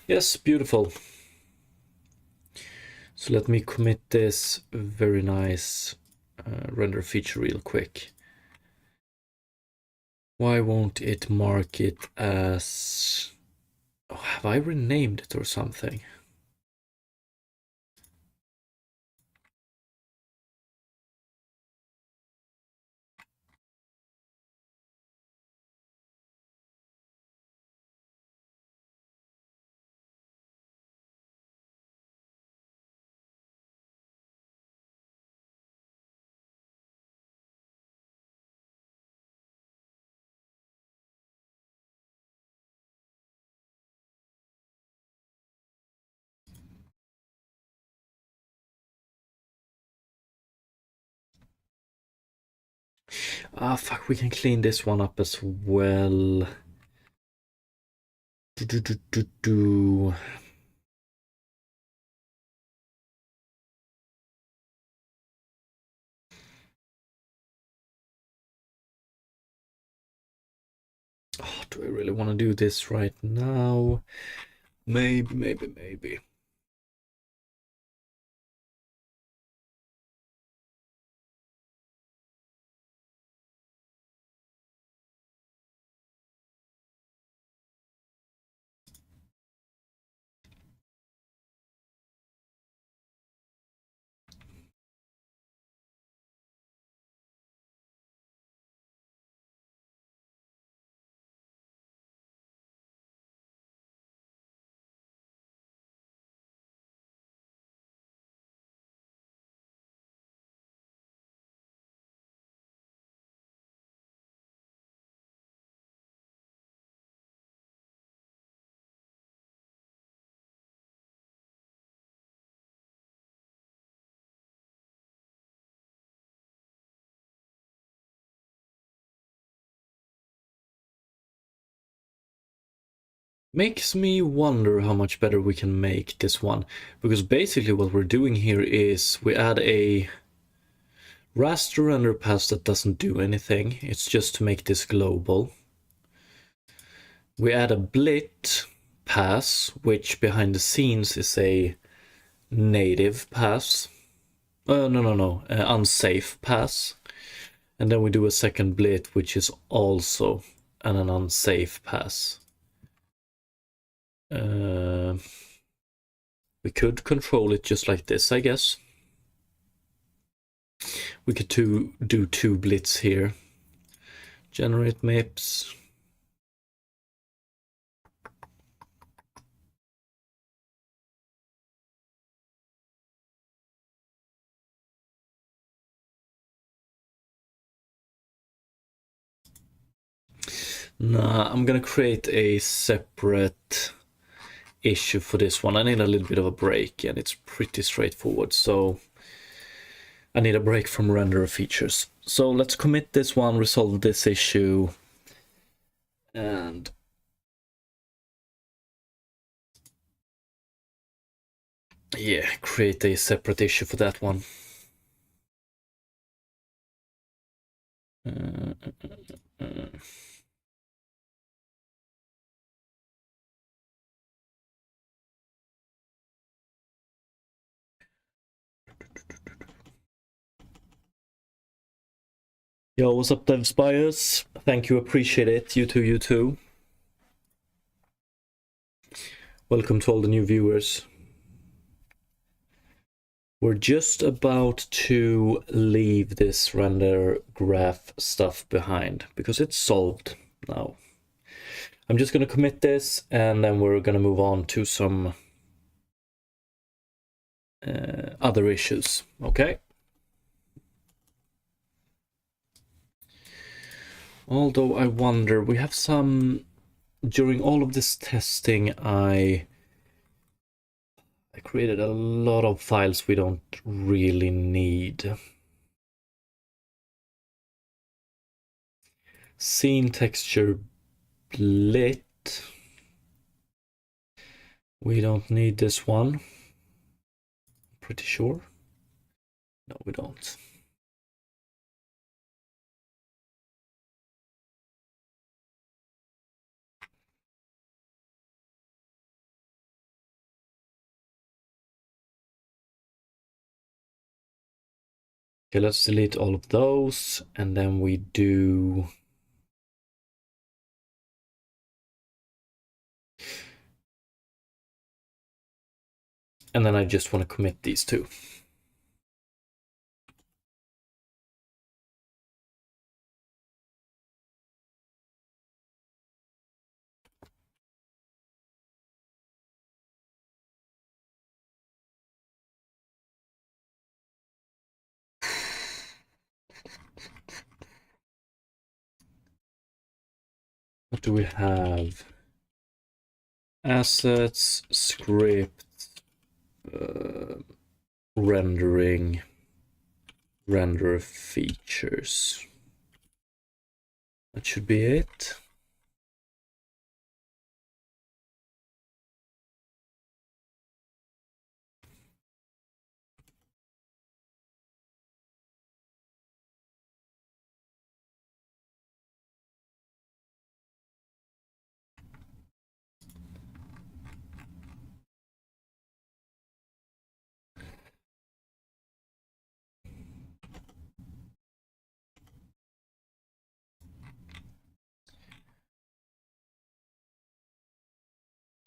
Speaker 1: Yes, beautiful. So let me commit this. Very nice. Render feature real quick. Why won't it mark it as... Oh, have I renamed it or something? Ah, fuck, we can clean this one up as well. Do. Oh, do I really want to do this right now? Maybe. Makes me wonder how much better we can make this one. Because basically what we're doing here is we add a raster render pass that doesn't do anything. It's just to make this global. We add a blit pass, which behind the scenes is a native pass. No. Unsafe pass. And then we do a second blit, which is also an unsafe pass. We could control it just like this, I guess. We could do two blits here. Generate maps. Nah, I'm gonna create a separate issue for this one. I need a little bit of a break, and it's pretty straightforward, so I need a break from renderer features. So let's commit this one, resolve this issue, and yeah, create a separate issue for that one. Yo, what's up, Dev Spires? Thank you, appreciate it. You too. Welcome to all the new viewers. We're just about to leave this render graph stuff behind because it's solved now. I'm just going to commit this, and then we're going to move on to some other issues, okay? Although I wonder, we have some, during all of this testing, I created a lot of files we don't really need. Scene texture blit. We don't need this one. Pretty sure. No, we don't. Okay, let's delete all of those, and then we do and then I just want to commit these two. What do we have? Assets, script, rendering, render features. That should be it.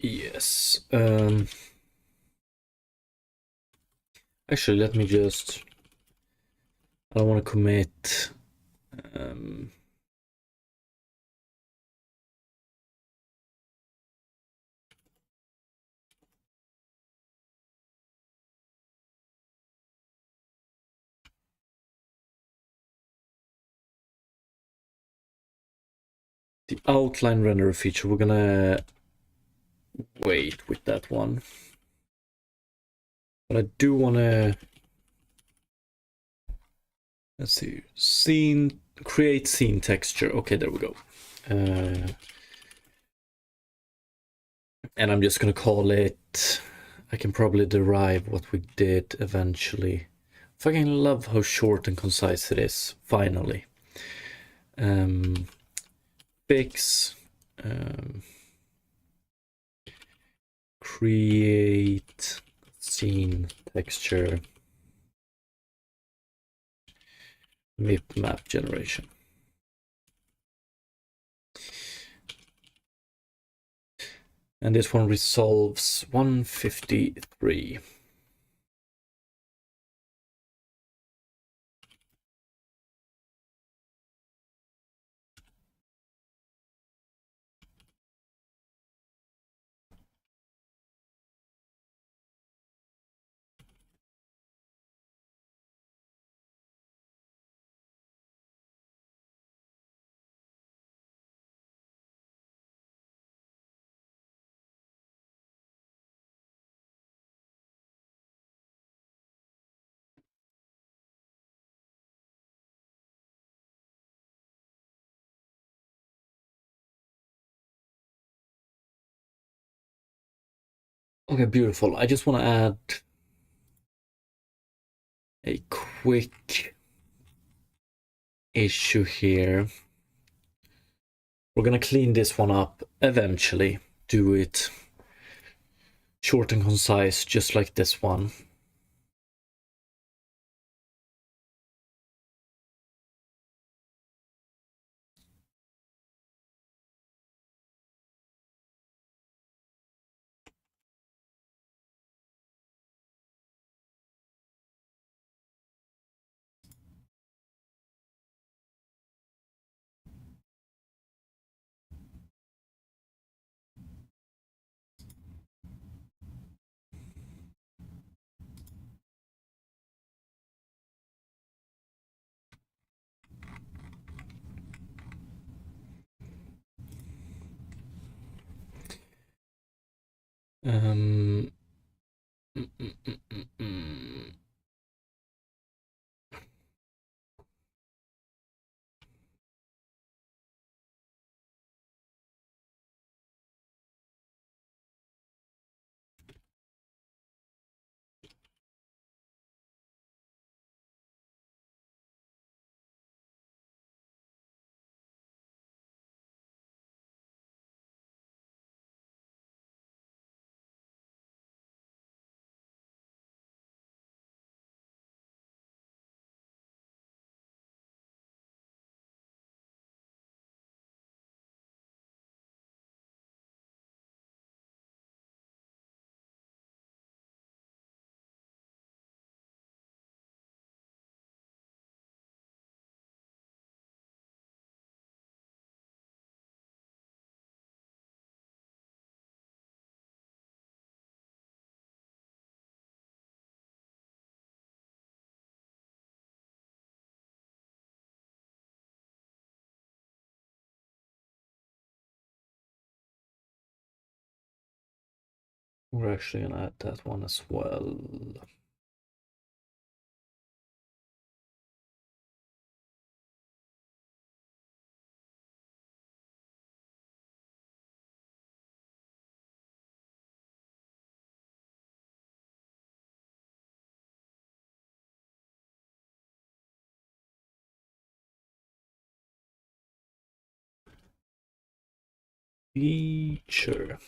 Speaker 1: Yes. Actually, let me just... I don't want to commit... the outline renderer feature, we're gonna wait with that one. But I do want to... Let's see. Scene... Create scene texture. Okay, there we go. And I'm just gonna call it... I can probably derive what we did eventually. Fucking love how short and concise it is, finally. Fix... create scene texture mip map generation. And this one resolves 153. Okay, beautiful. I just want to add a quick issue here. We're gonna clean this one up eventually. Do it short and concise, just like this one. Mm, mm, mm, mm, mm. We're actually gonna add that one as well. feature.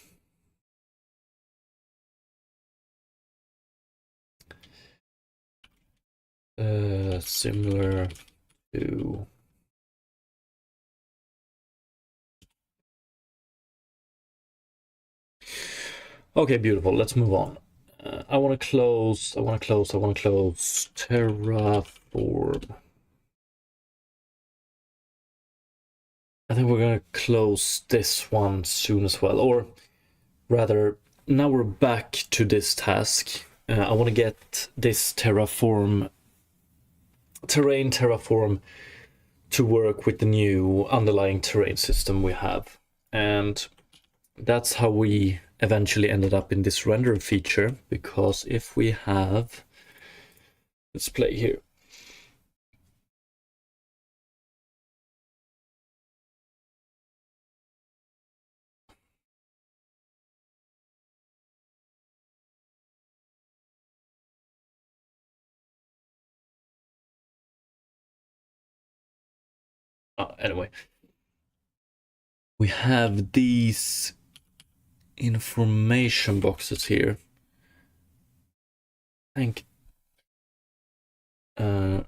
Speaker 1: Similar to okay, beautiful. Let's move on. I want to close Terraform. I think we're gonna close this one soon as well, or rather, now we're back to this task. I want to get this terrain terraform to work with the new underlying terrain system we have, and that's how we eventually ended up in this render feature. Because if we have, let's play here. Anyway, we have these information boxes here. I think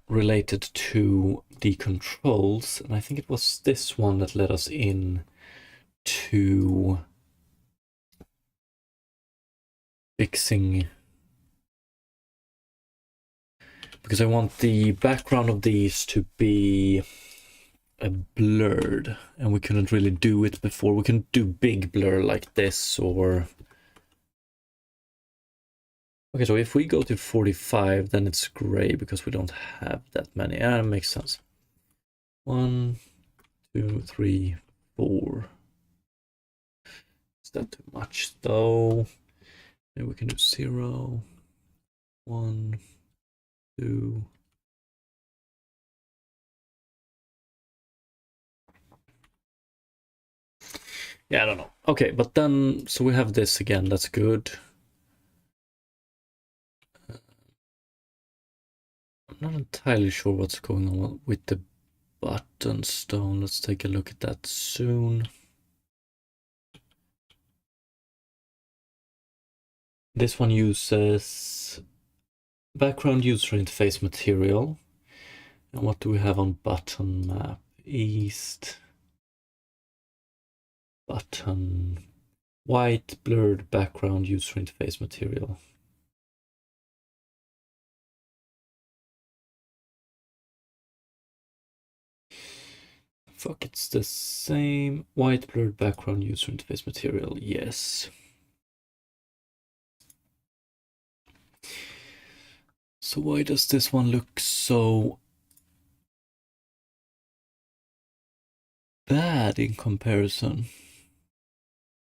Speaker 1: related to the controls, and I think it was this one that led us in to fixing, because I want the background of these to be blurred, and we couldn't really do it before. We can do big blur like this, or okay, so if we go to 45, then it's gray because we don't have that many. That makes sense. 1, 2, 3, 4. Is that too much though? Maybe we can do 0, 1, 2. Yeah, I don't know. Okay, but then, so we have this again, that's good. I'm not entirely sure what's going on with the button stone. Let's take a look at that soon. This one uses background user interface material. And what do we have on button map? East. Button. White blurred background user interface material. Fuck, it's the same. White blurred background user interface material, yes. So why does this one look so bad in comparison?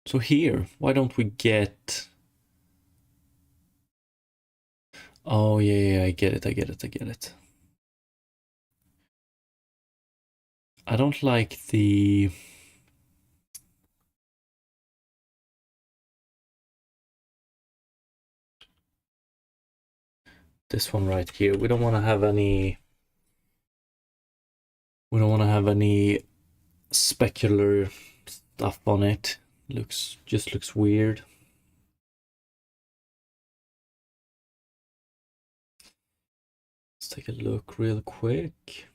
Speaker 1: So here, why don't we get... Oh yeah, I get it. I don't like the... This one right here. We don't want to have any... We don't want to have any specular stuff on it. Just looks weird. Let's take a look real quick.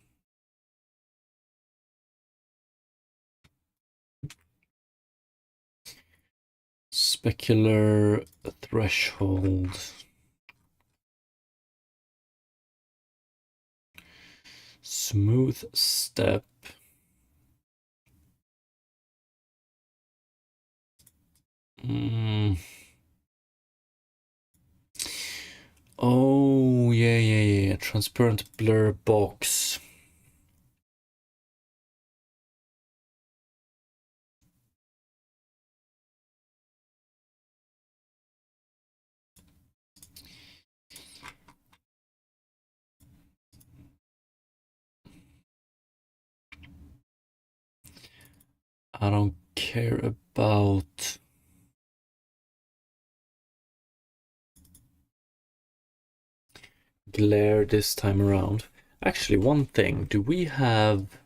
Speaker 1: Specular threshold. Smooth step. Oh, yeah. Transparent blur box. I don't care about... glare this time around. Actually, one thing. Do we have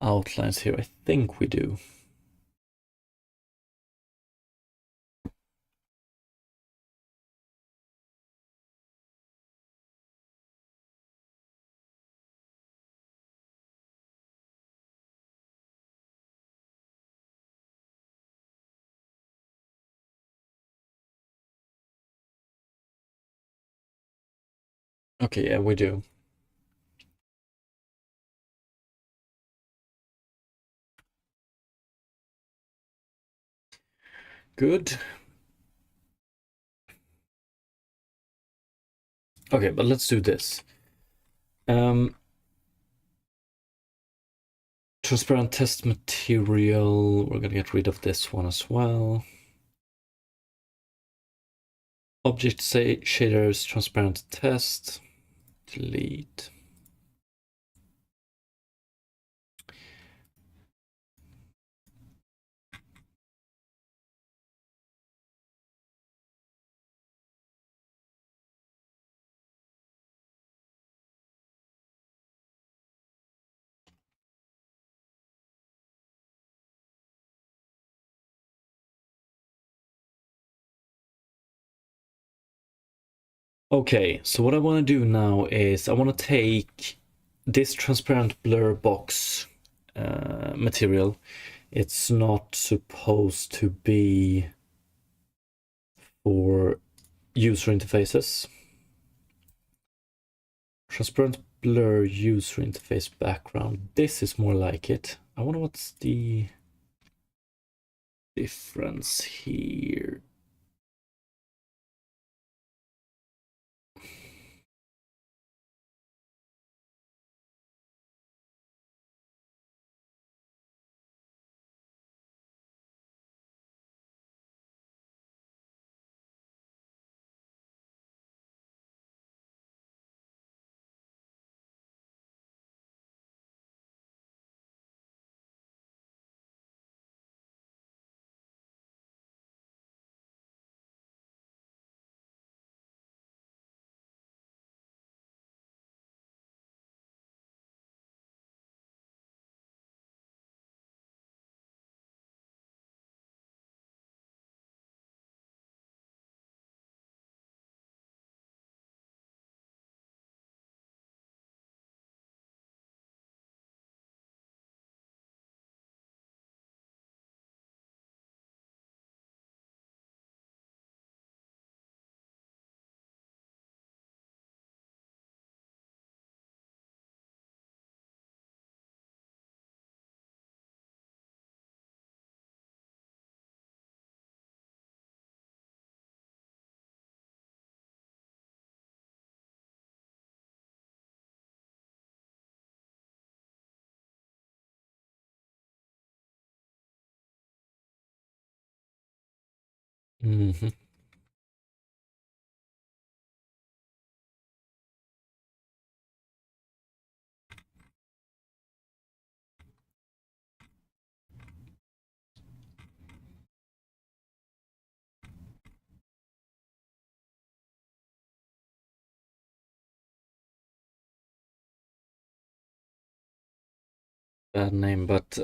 Speaker 1: outlines here? I think we do. Okay, yeah, we do. Good. Okay, but let's do this. Transparent test material. We're gonna get rid of this one as well. Object shaders, transparent test. Delete. Okay, so what I want to do now is I want to take this transparent blur box material. It's not supposed to be for user interfaces. Transparent blur user interface background. This is more like it. I wonder what's the difference here. Mm-hmm. Bad name, but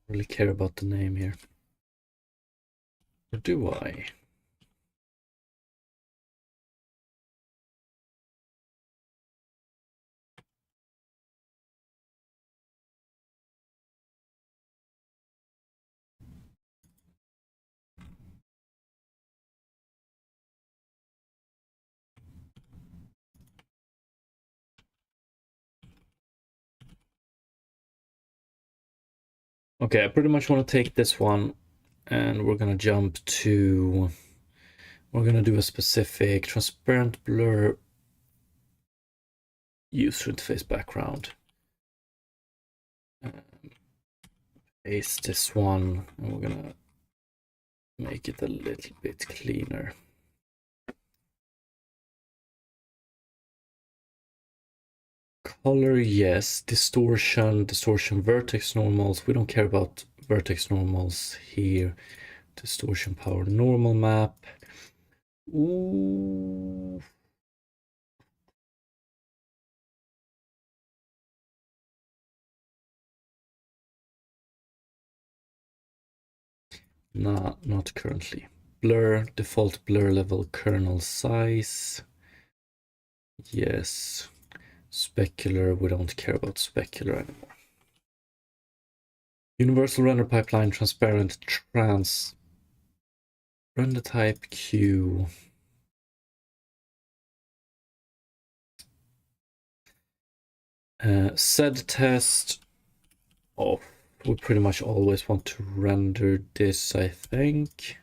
Speaker 1: really care about the name here. Or do I? Okay, I pretty much want to take this one and we're gonna jump to, we're gonna do a specific transparent blur user interface background. Paste this one and we're gonna make it a little bit cleaner. Color, yes. Distortion, vertex normals. We don't care about vertex normals here. Distortion power normal map. Ooh. Nah, not currently. Blur, default blur level, kernel size. Yes. Specular, we don't care about specular anymore. Universal render pipeline, transparent, trans. Render type Q. Sed test. Oh, we pretty much always want to render this, I think.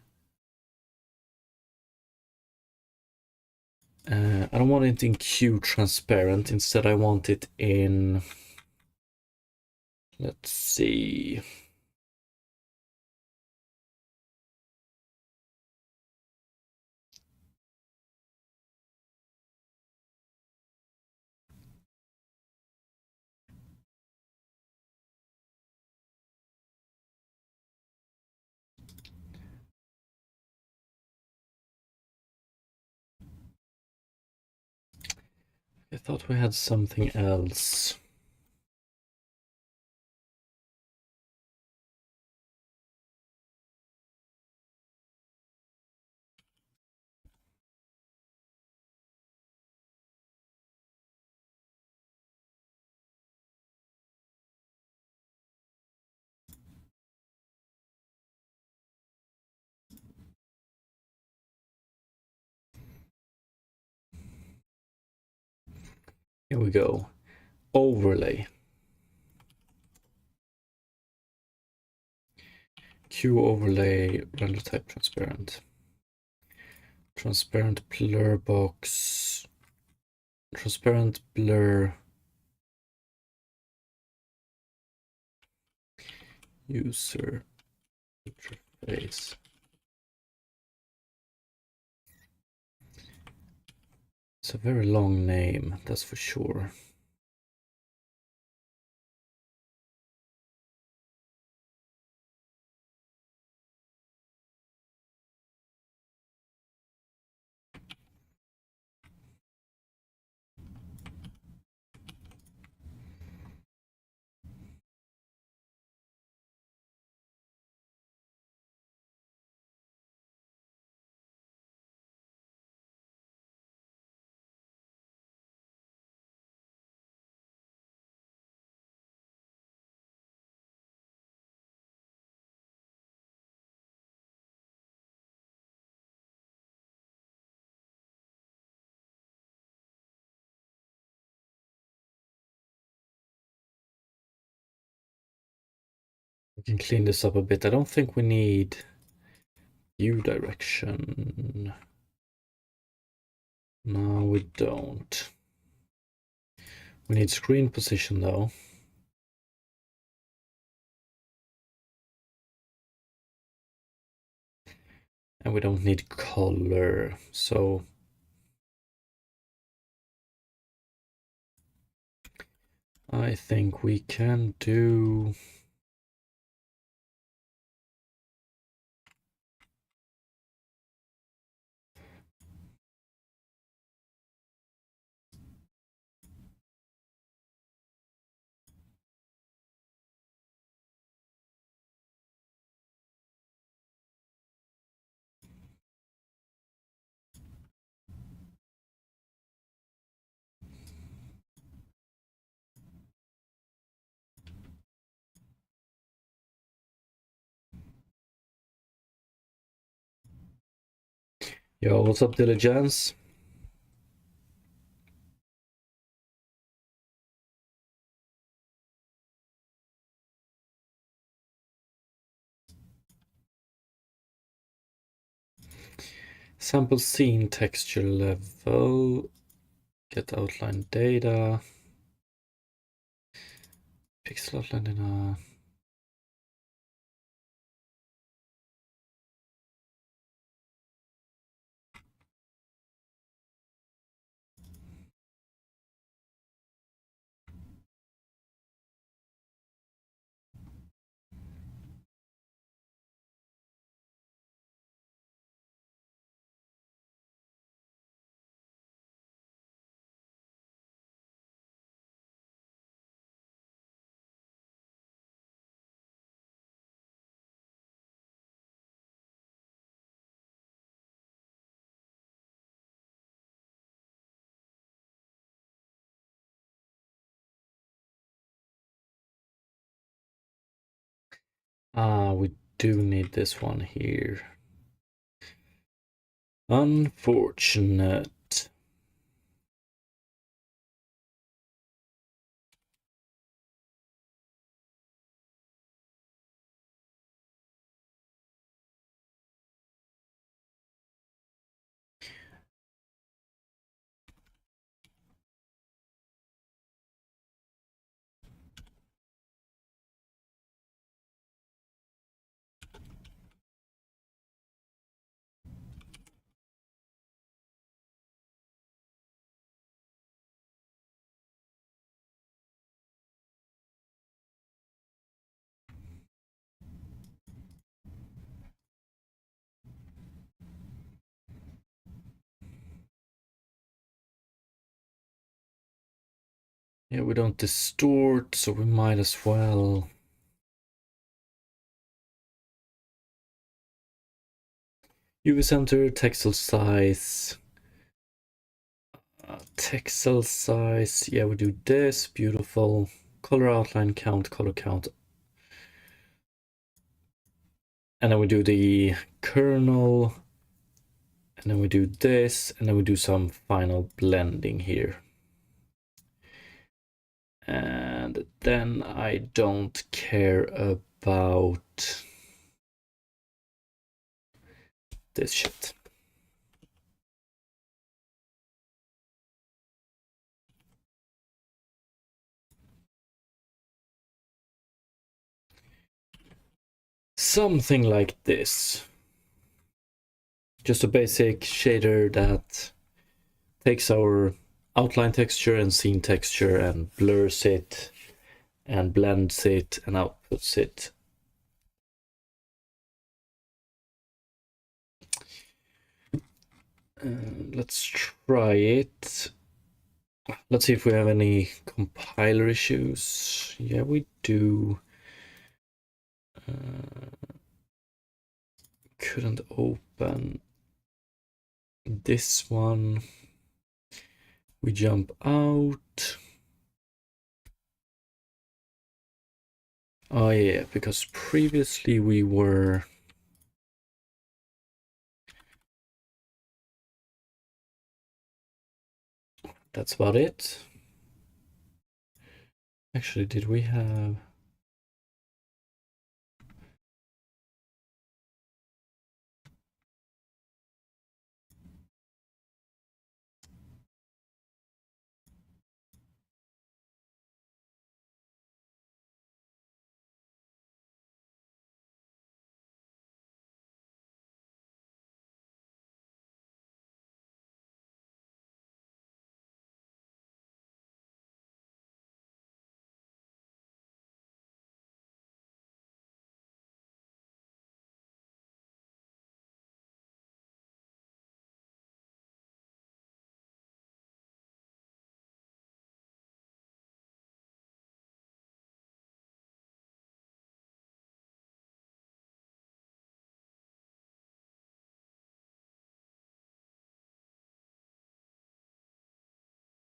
Speaker 1: I don't want it in Q transparent. Instead, I want it in, let's see. I thought we had something else. Here we go. Overlay. Q overlay, render type transparent. Transparent blur box. Transparent blur. User interface. It's a very long name, that's for sure. We can clean this up a bit. I don't think we need U direction. No, we don't. We need screen position though. And we don't need color, so I think we can do Yo, what's up, Diligence? Sample scene texture level. Get outline data. Pixel outline data. We do need this one here. Unfortunate. Yeah, we don't distort, so we might as well. UV center, texel size. Texel size, yeah, we do this, beautiful. Color outline count, color count. And then we do the kernel. And then we do this, and then we do some final blending here. And then I don't care about this shit. Something like this. Just a basic shader that takes our outline texture and scene texture and blurs it and blends it and outputs it. Let's try it. Let's see if we have any compiler issues. Yeah, we do. Couldn't open this one. We jump out. Oh yeah, because previously we were... That's about it. Actually, did we have...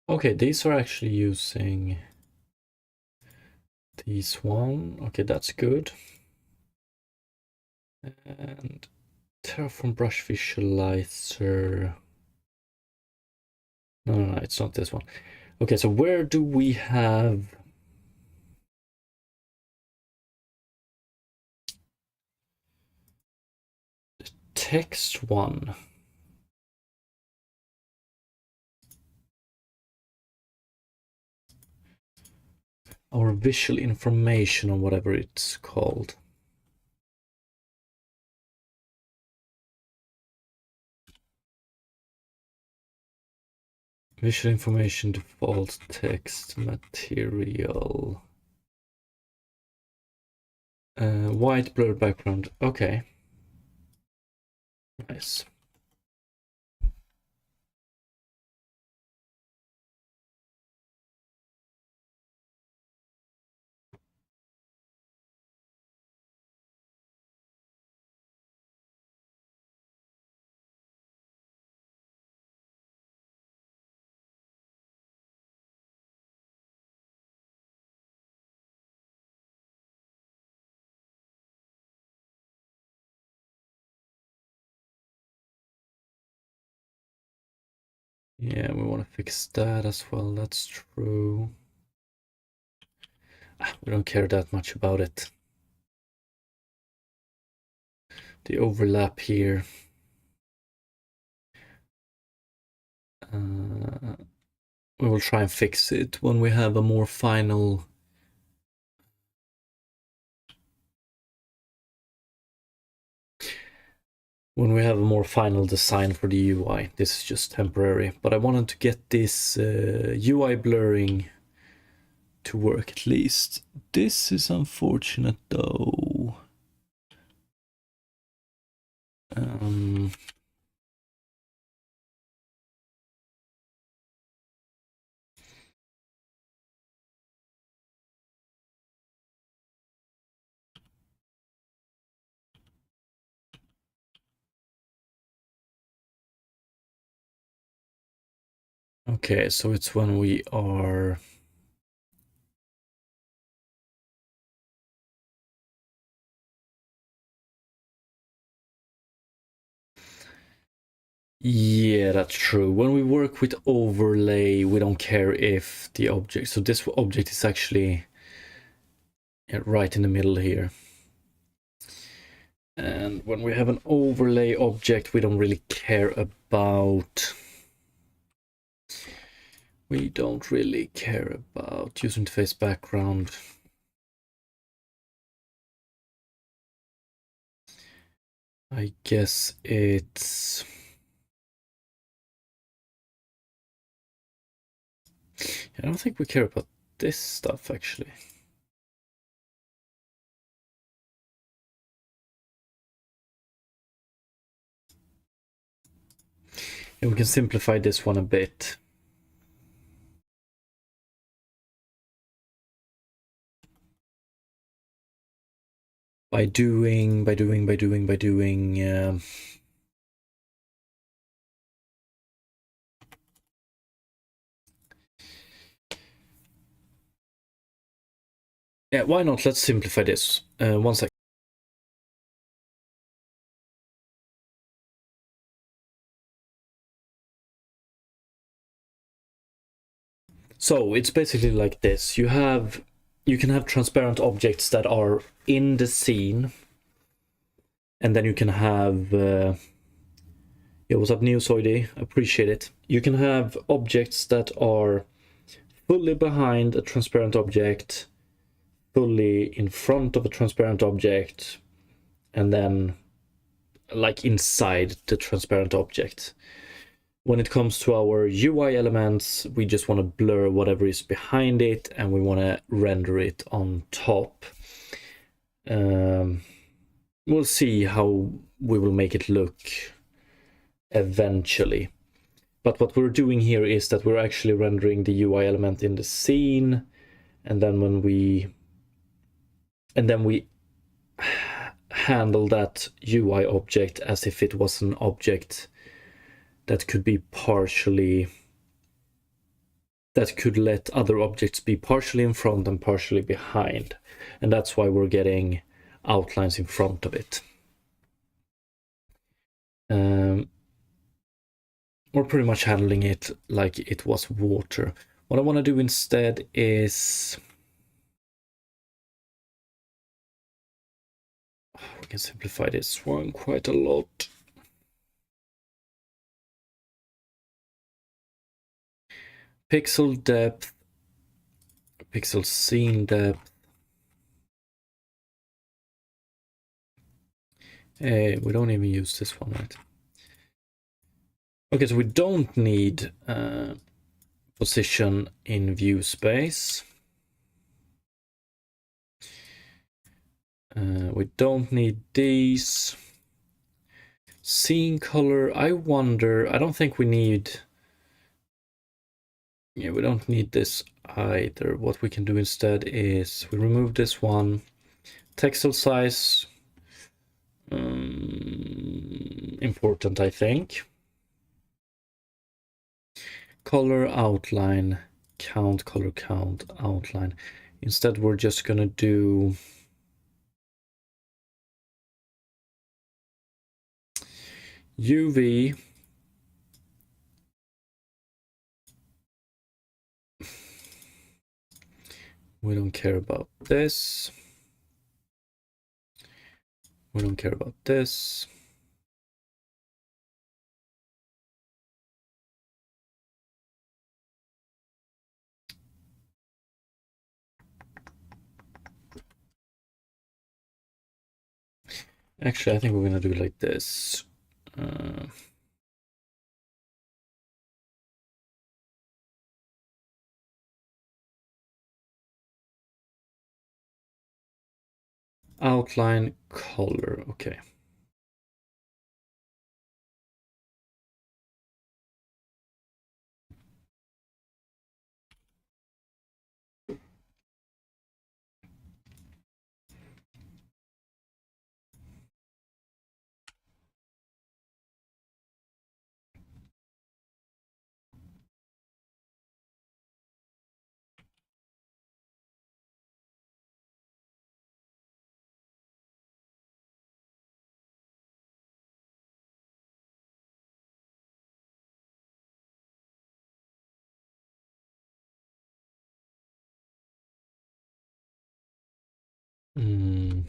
Speaker 1: Okay, these are actually using these one. Okay, that's good. And Terraform brush visualizer. No, it's not this one. Okay, so where do we have... text one? Or visual information or whatever it's called. Visual information, default text, material. White blurred background. Okay. Nice. Yeah, we want to fix that as well. That's true. We don't care that much about it. The overlap here. We will try and fix it when we have a more final design for the UI. This is just temporary, but I wanted to get this UI blurring to work at least. This is unfortunate though. Okay, so it's when we are... Yeah, that's true. When we work with overlay, we don't care if the object... So this object is actually right in the middle here. And when we have an overlay object, we don't really care about... We don't really care about user interface background. I guess it's... I don't think we care about this stuff, actually. And we can simplify this one a bit. By doing... Yeah, why not? Let's simplify this. One second. So it's basically like this. You can have transparent objects that are in the scene, and then you can have yeah, what's up, Neosoidy? Appreciate it. You can have objects that are fully behind a transparent object, fully in front of a transparent object, and then like inside the transparent object. When it comes to our UI elements, we just want to blur whatever is behind it, and we want to render it on top. We'll see how we will make it look eventually. But what we're doing here is that we're actually rendering the UI element in the scene, and then we handle that UI object as if it was an object that could be partially, that could let other objects be partially in front and partially behind. And that's why we're getting outlines in front of it. We're pretty much handling it like it was water. What I want to do instead is... we can simplify this one quite a lot. Pixel depth, pixel scene depth. We don't even use this one, right? Okay, so we don't need position in view space. We don't need these. Scene color, I wonder, I don't think we need... Yeah, we don't need this either. What we can do instead is we remove this one. Texel size, important, I think. Color, outline, count, color count, outline. Instead, we're just gonna do UV We don't care about this. We don't care about this. Actually, I think we're gonna do it like this. Outline color, okay. Mm.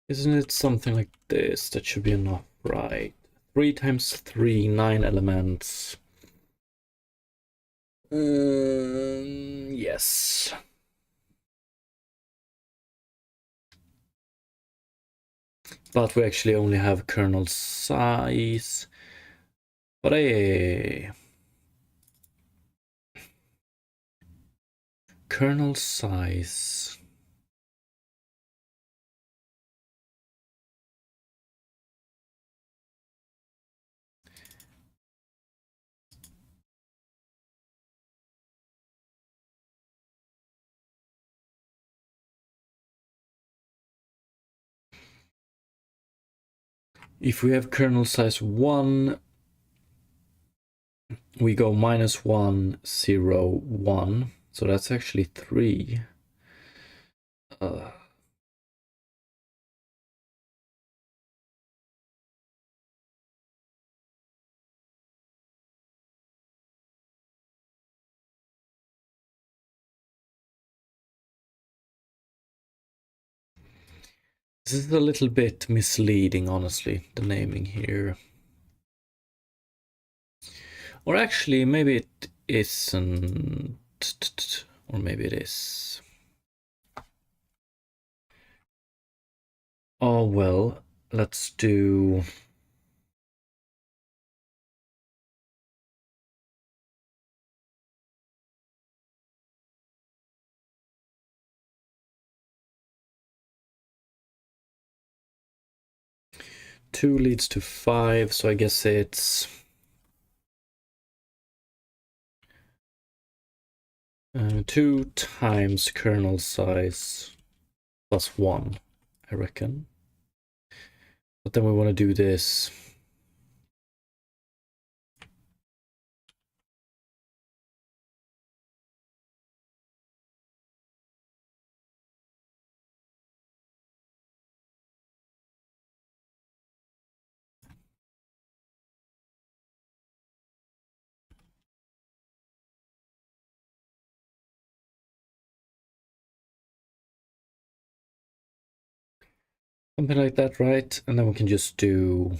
Speaker 1: Isn't it something like this? That should be enough, right? 3 times 3, 9 elements. Yes. But we actually only have kernel size. But kernel size. If we have kernel size 1, we go -1, 0, 1. So that's actually 3. This is a little bit misleading, honestly, the naming here. Or actually, maybe it isn't. Or maybe it is. Oh, well, let's do... Two leads to 5, so I guess it's... 2 times kernel size plus 1, I reckon. But then we want to do this. Something like that, right? And then we can just do...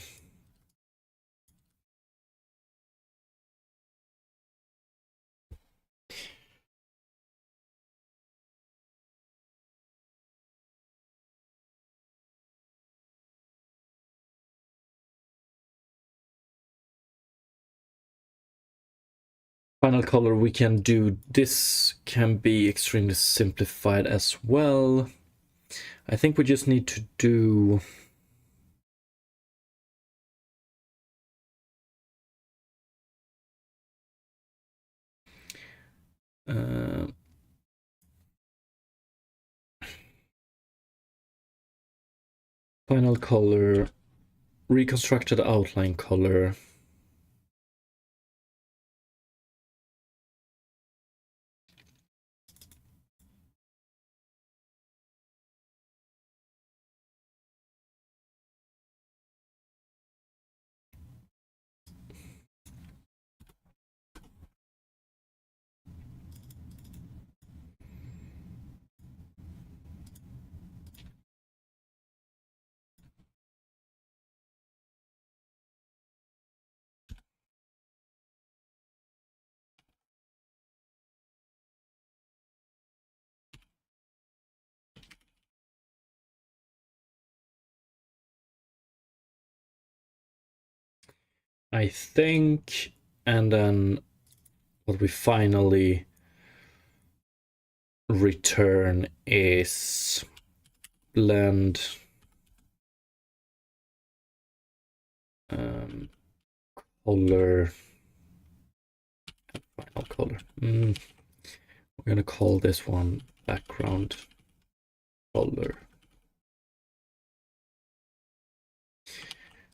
Speaker 1: Final color, we can do... This can be extremely simplified as well. I think we just need to do... final color, reconstructed outline color. I think. And then what we finally return is blend color, final color. We're gonna call this one background color.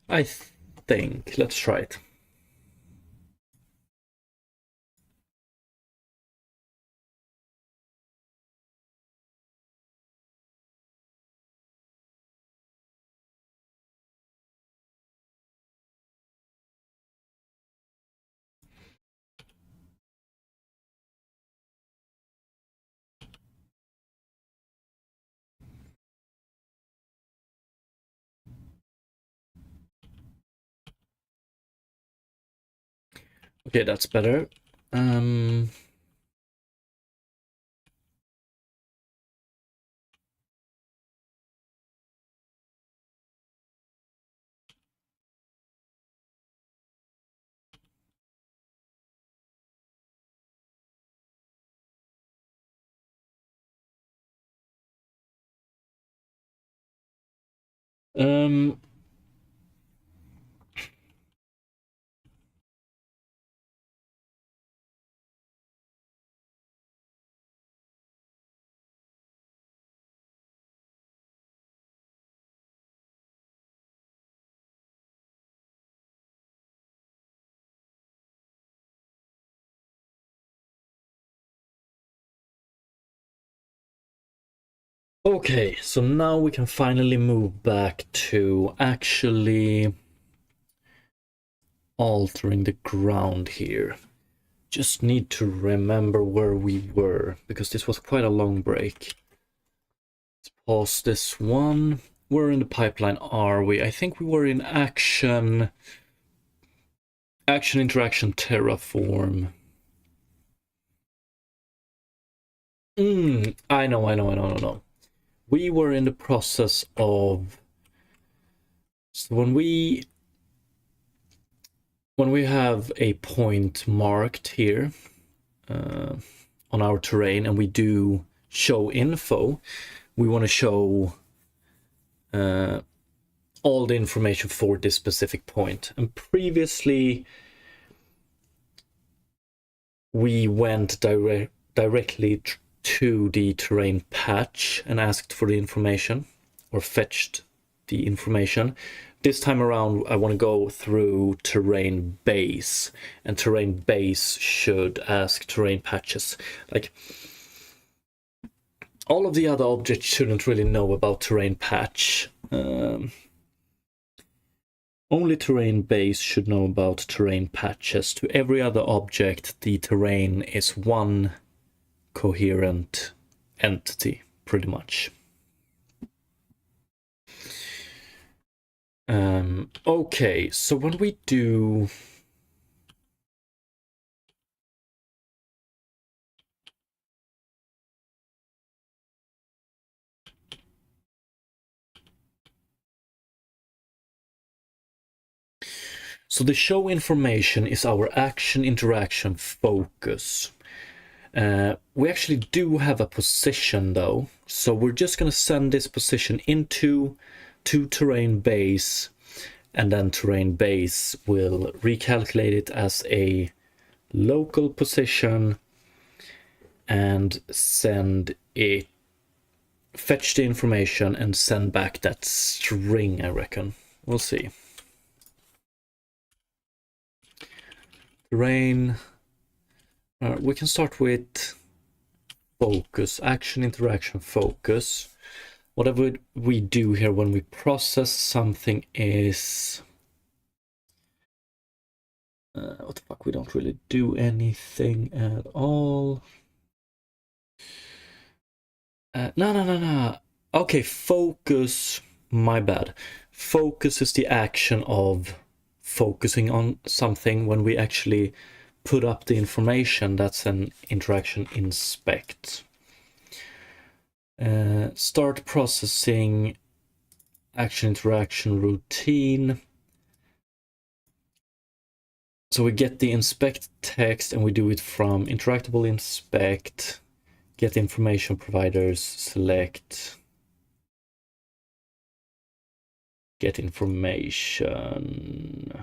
Speaker 1: I think, let's try it. Okay, that's better. Okay, so now we can finally move back to actually altering the ground here. Just need to remember where we were, because this was quite a long break. Let's pause this one. Where in the pipeline are we? I think we were in action, interaction, terraform. I know. We were in the process of, so when we have a point marked here on our terrain and we do show info, we want to show all the information for this specific point. And previously we went directly to the terrain patch and asked for the information, or fetched the information. This time around I want to go through terrain base, and terrain base should ask terrain patches. Like, all of the other objects shouldn't really know about terrain patch. Only terrain base should know about terrain patches. To every other object, the terrain is one coherent entity, pretty much. Okay, so when we do so the show information is our action interaction focus. We actually do have a position though, so we're just going to send this position into terrain base, and then terrain base will recalculate it as a local position and send it, fetch the information and send back that string, I reckon. We'll see. Terrain, we can start with focus, action interaction focus. Whatever we do here when we process something is what the fuck, we don't really do anything at all. No. Okay, focus, my bad. Focus is the action of focusing on something. When we actually put up the information, that's an interaction inspect. Start processing, action interaction routine. So we get the inspect text and we do it from interactable inspect, get information providers, select, get information.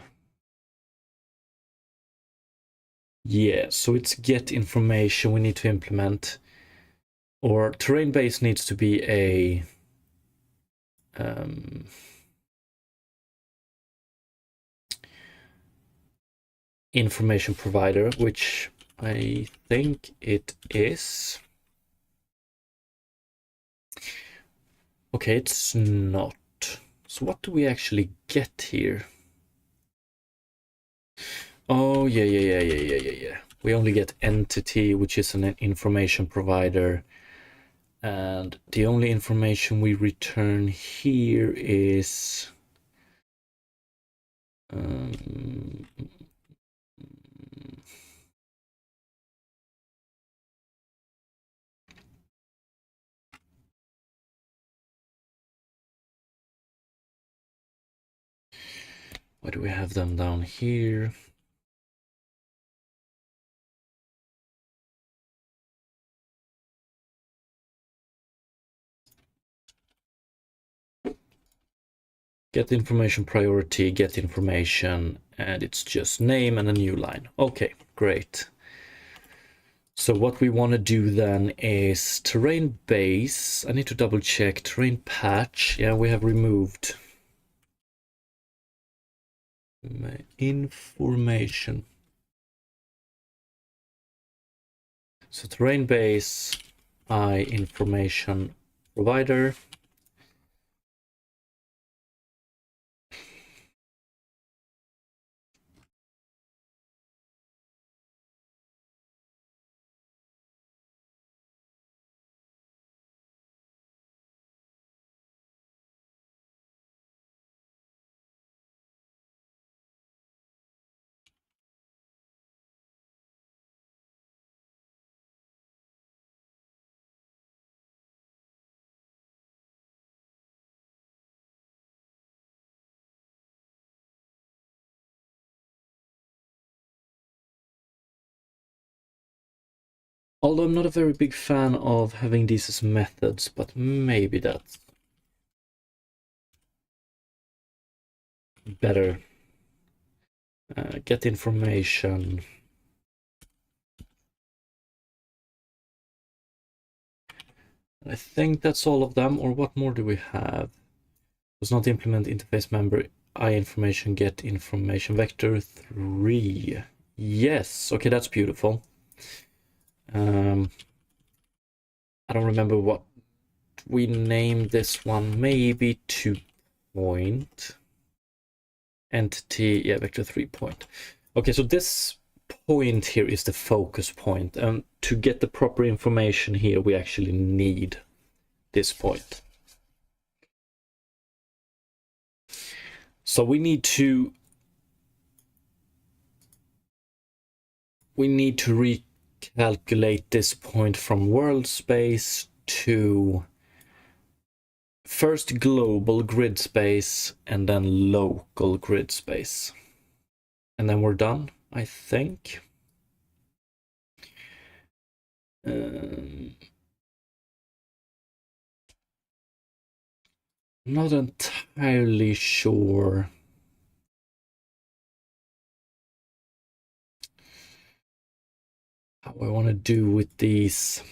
Speaker 1: Yeah, so it's get information we need to implement, or terrain base needs to be a information provider, which I think it is. Okay, it's not. So what do we actually get here? Oh, yeah. We only get entity, which is an information provider. And the only information we return here is why do we have them down here? Get information priority, get information, and it's just name and a new line. Okay, great. So what we want to do then is terrain base. I need to double check terrain patch. Yeah, we have removed information. So terrain base, information provider. Although I'm not a very big fan of having these as methods, but maybe that's better. Get information. I think that's all of them, or what more do we have? Does not implement interface member information, get information vector 3. Yes, okay, that's beautiful. I don't remember what we named this one, maybe 2 point. Entity, yeah, vector 3 point. Okay, so this point here is the focus point. To get the proper information here, we actually need this point. So we need to recalculate this point from world space to first global grid space and then local grid space. And then we're done, I think. Not entirely sure how I want to do with these.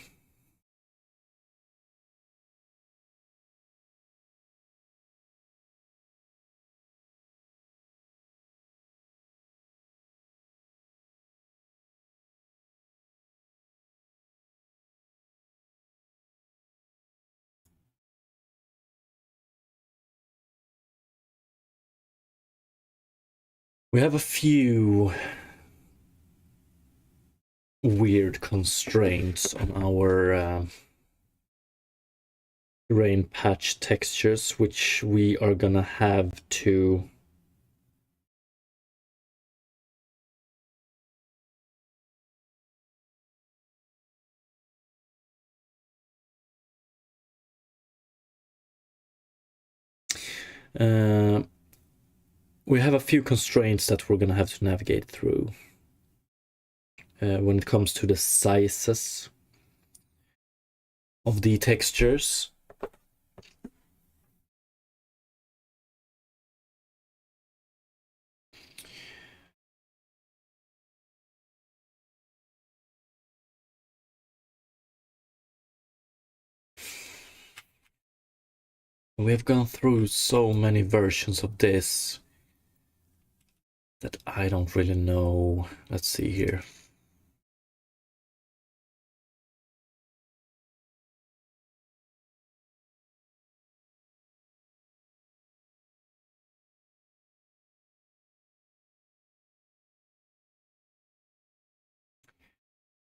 Speaker 1: We have a few weird constraints on our terrain patch textures, which we are gonna have to we have a few constraints that we're going to have to navigate through when it comes to the sizes of the textures. We have gone through so many versions of this that I don't really know. Let's see here.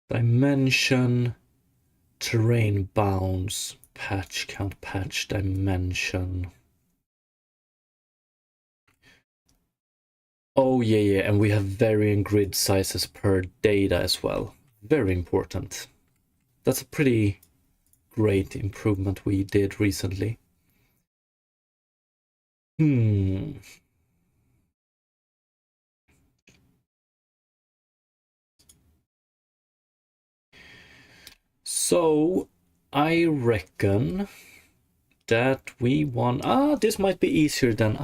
Speaker 1: Dimension, terrain bounds, patch count, patch dimension. Oh yeah, and we have varying grid sizes per data as well. Very important. That's a pretty great improvement we did recently. So I reckon that we want... this might be easier than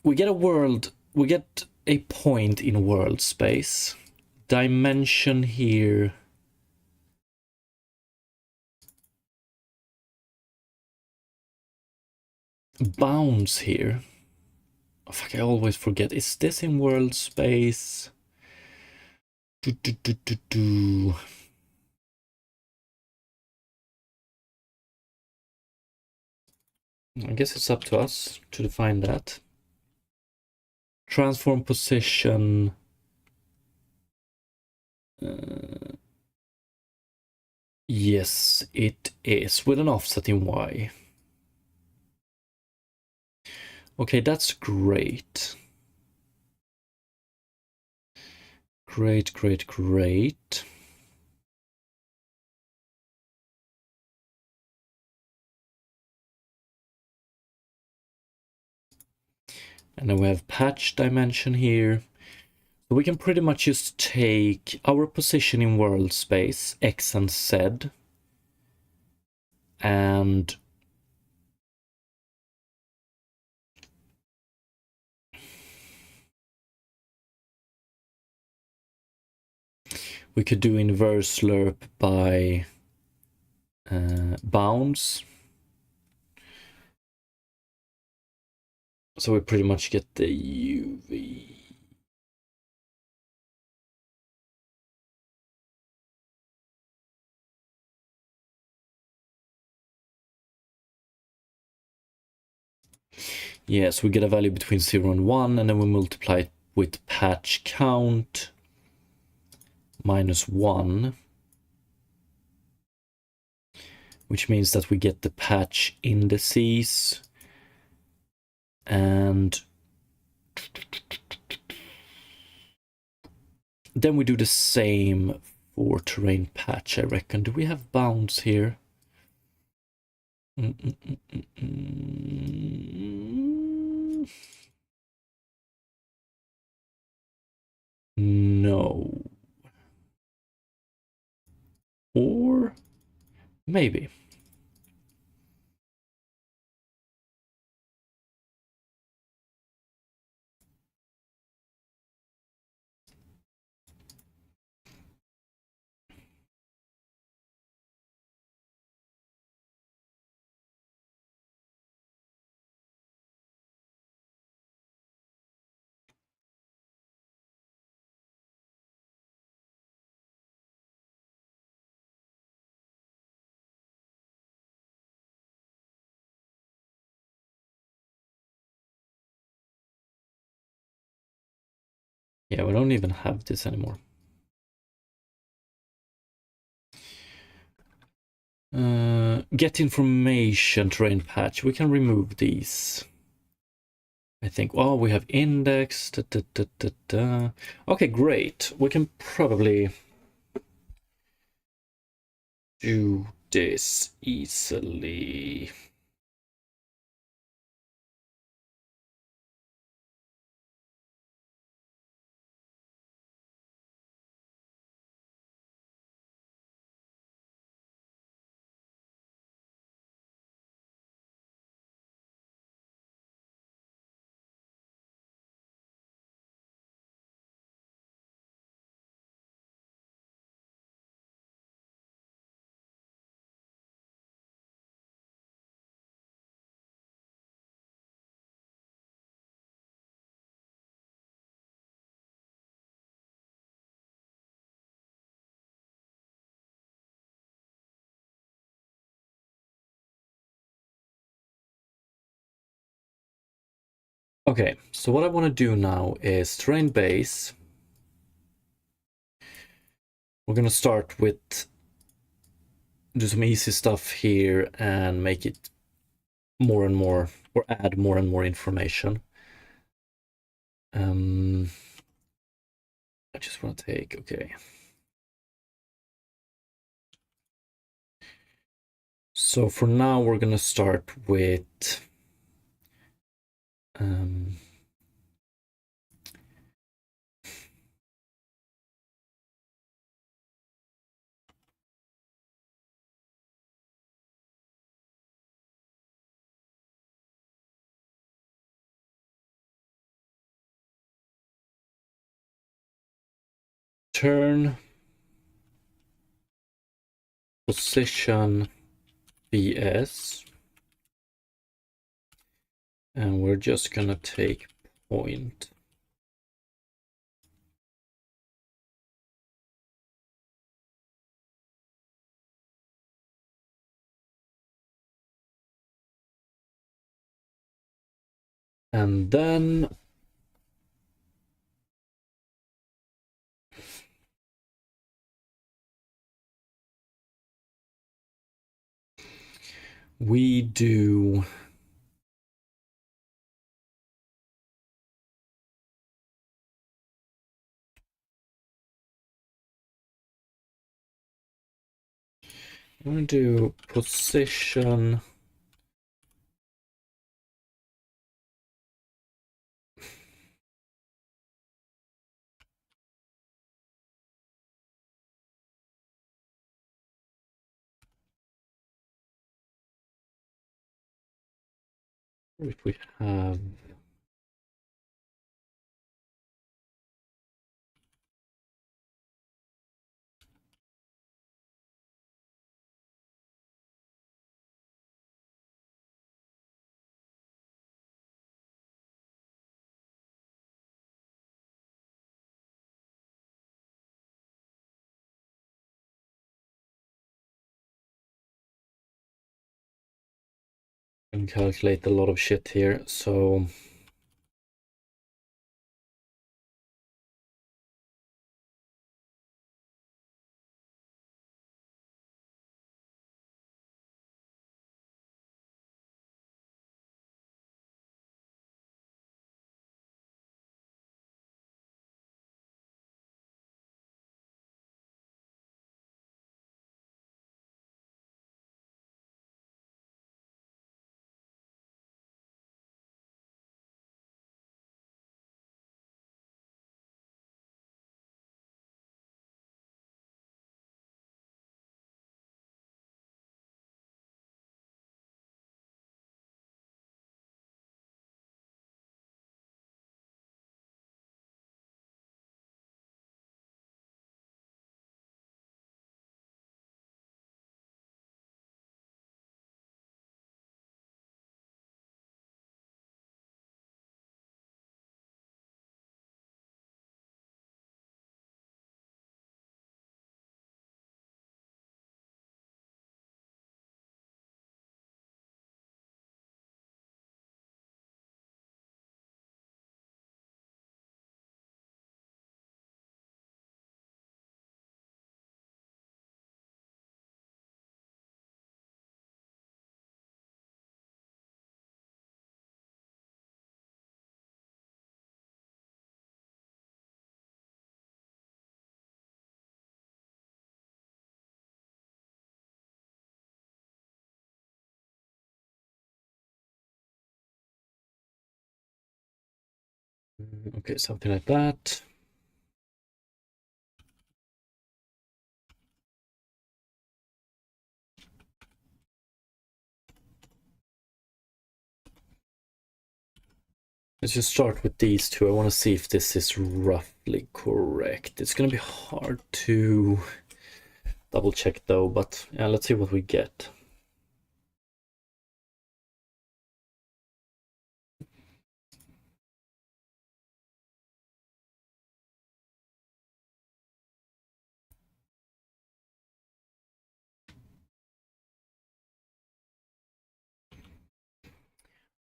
Speaker 1: we get a world, we get a point in world space. Dimension here. Bounds here. Oh, fuck, I always forget. Is this in world space? I guess it's up to us to define that. Transform position. Yes, it is, with an offset in Y. Okay, that's great. Great, great, great. And then we have patch dimension here. So we can pretty much just take our position in world space, X and Z, and we could do inverse lerp by bounds. So we pretty much get the UV. Yes, we get a value between 0 and 1, and then we multiply it with patch count minus 1, which means that we get the patch indices, and then we do the same for terrain patch, I reckon. Do we have bounds here? No. Or maybe. Yeah, we don't even have this anymore. Get information, terrain patch. We can remove these. I think. Oh, we have index. Okay, great. We can probably do this easily. Okay, so what I want to do now is terrain base. We're going to start with do some easy stuff here and make it more and more, or add more and more information. I just want to take, okay. So for now, we're going to start with turn, position, vs, and we're just going to take point. And then we do I'm going to do position if we have and calculate a lot of shit here. So okay, something like that. Let's just start with these two. I want to see if this is roughly correct. It's going to be hard to double check though, but yeah, let's see what we get.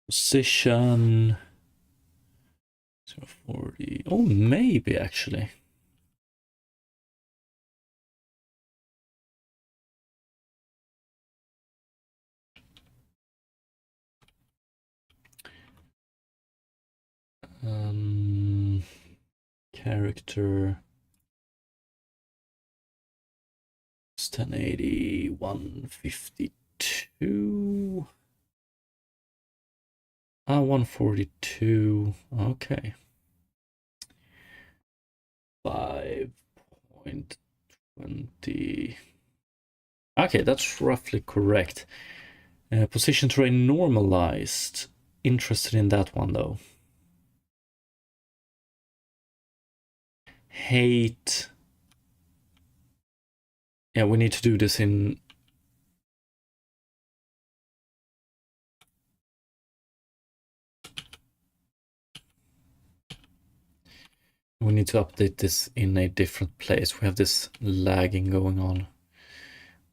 Speaker 1: Position 40. Oh, maybe actually. Character 1080, 152. 142. Okay. 5.20. Okay, that's roughly correct. Position terrain normalized. Interested in that one though. Hate. Yeah, we need to do this in. We need to update this in a different place. We have this lagging going on. I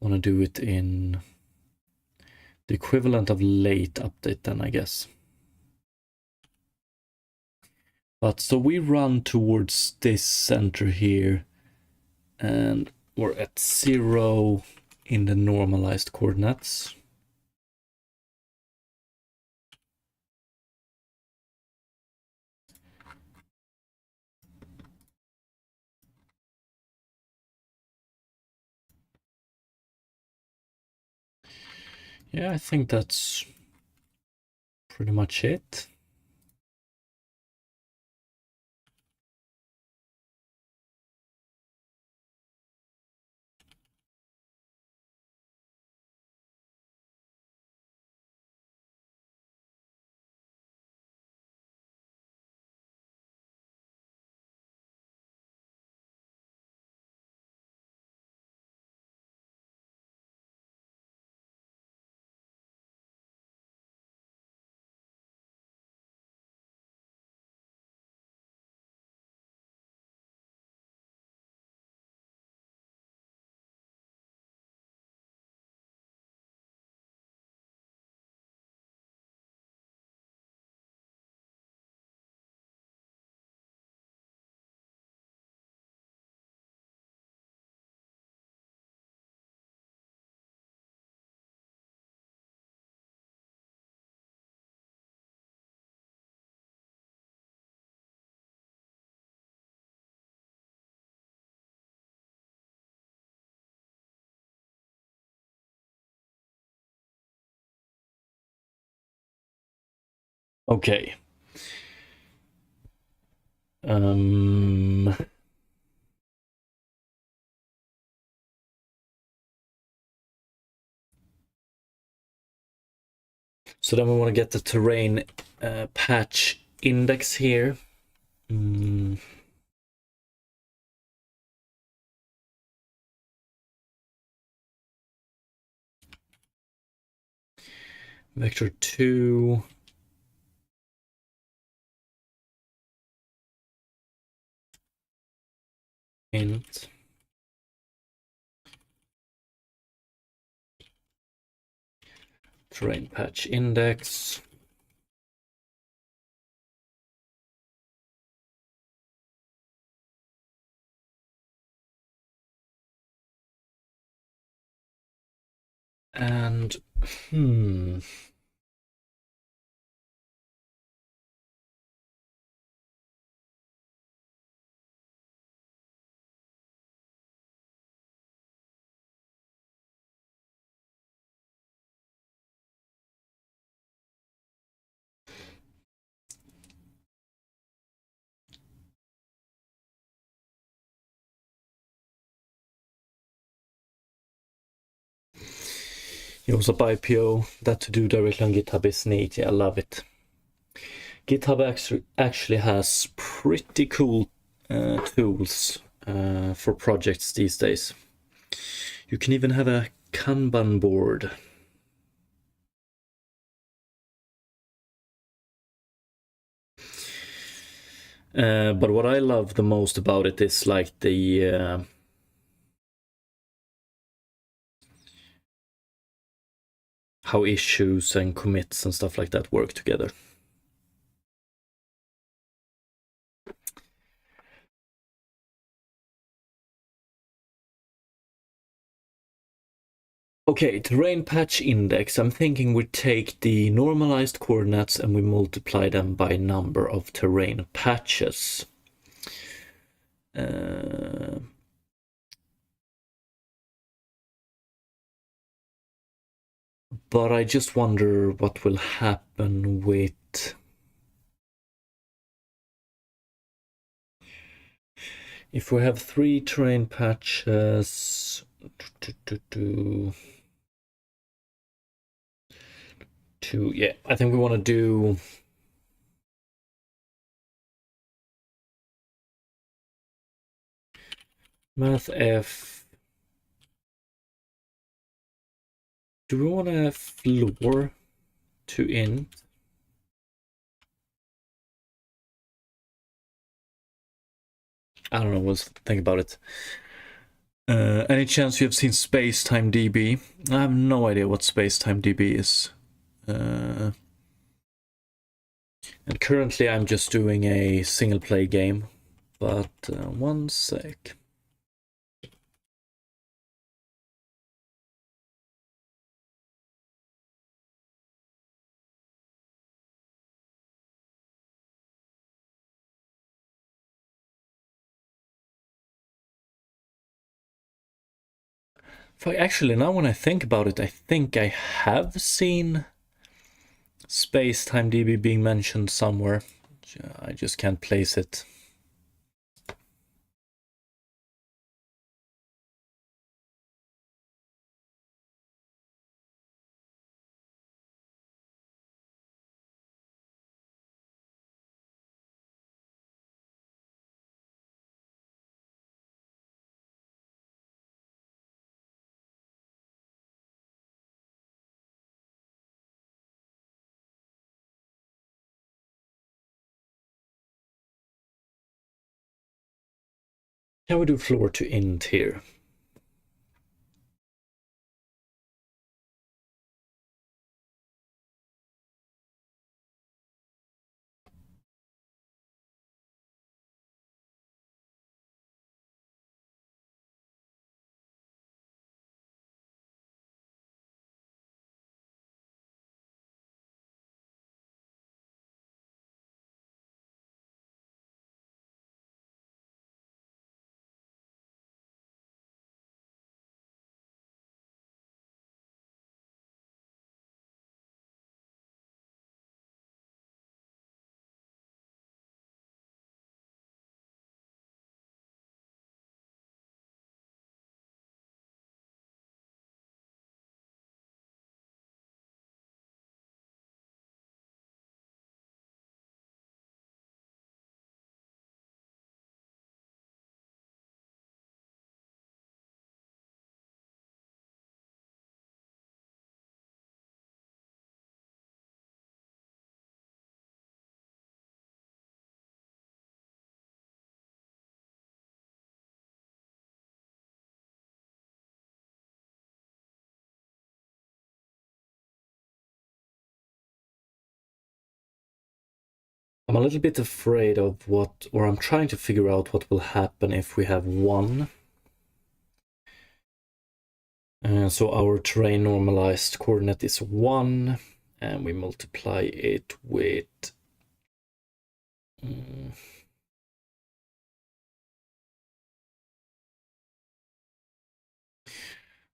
Speaker 1: want to do it in the equivalent of late update then, I guess. But so we run towards this center here, and we're at 0 in the normalized coordinates. Yeah, I think that's pretty much it. Okay. So then we want to get the terrain patch index here. Vector 2. Int. Terrain patch index. And it was a IPO. That to do directly on GitHub is neat. Yeah, I love it. GitHub actually has pretty cool tools for projects these days. You can even have a Kanban board. But what I love the most about it is like the how issues and commits and stuff like that work together. Okay, terrain patch index. I'm thinking we take the normalized coordinates and we multiply them by number of terrain patches. But I just wonder what will happen with... If we have 3 terrain patches... Yeah, I think we want to do... Math F. Do we want to have floor to int? I don't know, we'll think about it. Any chance you have seen Spacetime DB? I have no idea what Spacetime DB is. And currently I'm just doing a single play game. But one sec. Actually, now when I think about it, I think I have seen Spacetime DB being mentioned somewhere. I just can't place it. Can we do floor to int here? I'm a little bit afraid of what, or I'm trying to figure out what will happen if we have 1. So our terrain normalized coordinate is 1, and we multiply it with...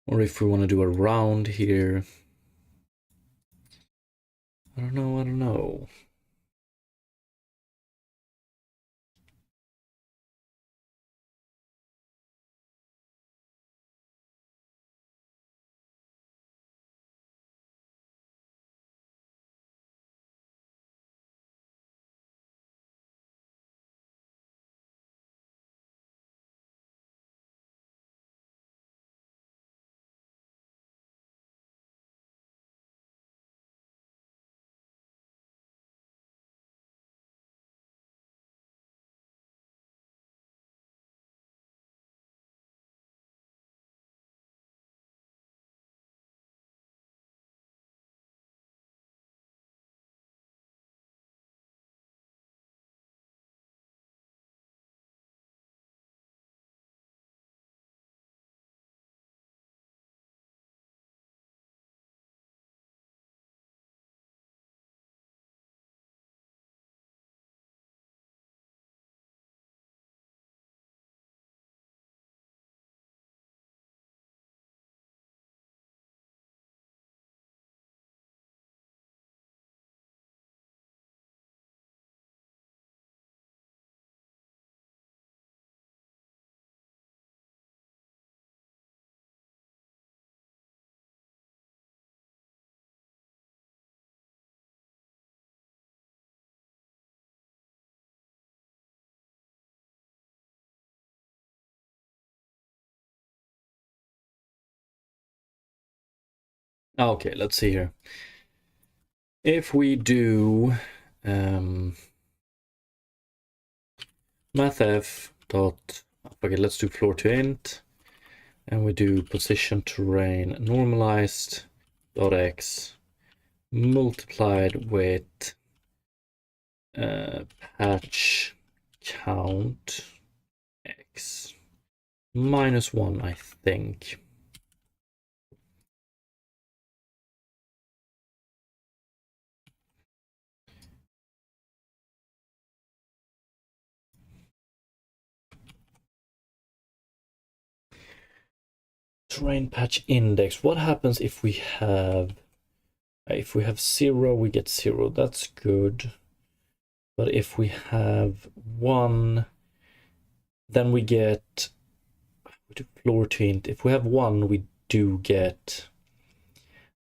Speaker 1: or if we want to do a round here. I don't know. Okay, let's see here. If we do mathf dot, okay, let's do floor to int, and we do position terrain normalized dot x multiplied with patch count x minus 1, I think. Terrain patch index. What happens if we have 0, we get 0. That's good. But if we have 1, then we get floor to int. If we have 1, we do get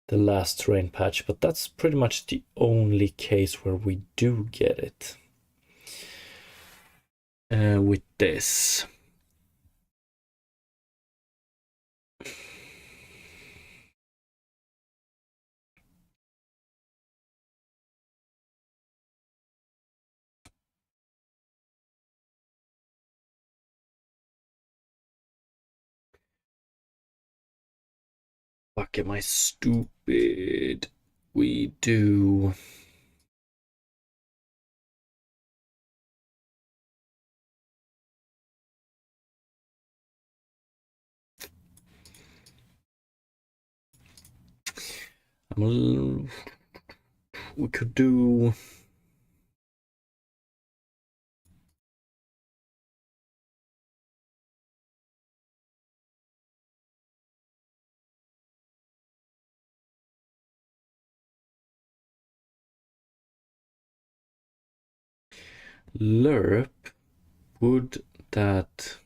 Speaker 1: the last terrain patch, but that's pretty much the only case where we do get it with this. Fuck, am I stupid? We do we could do lerp. Would that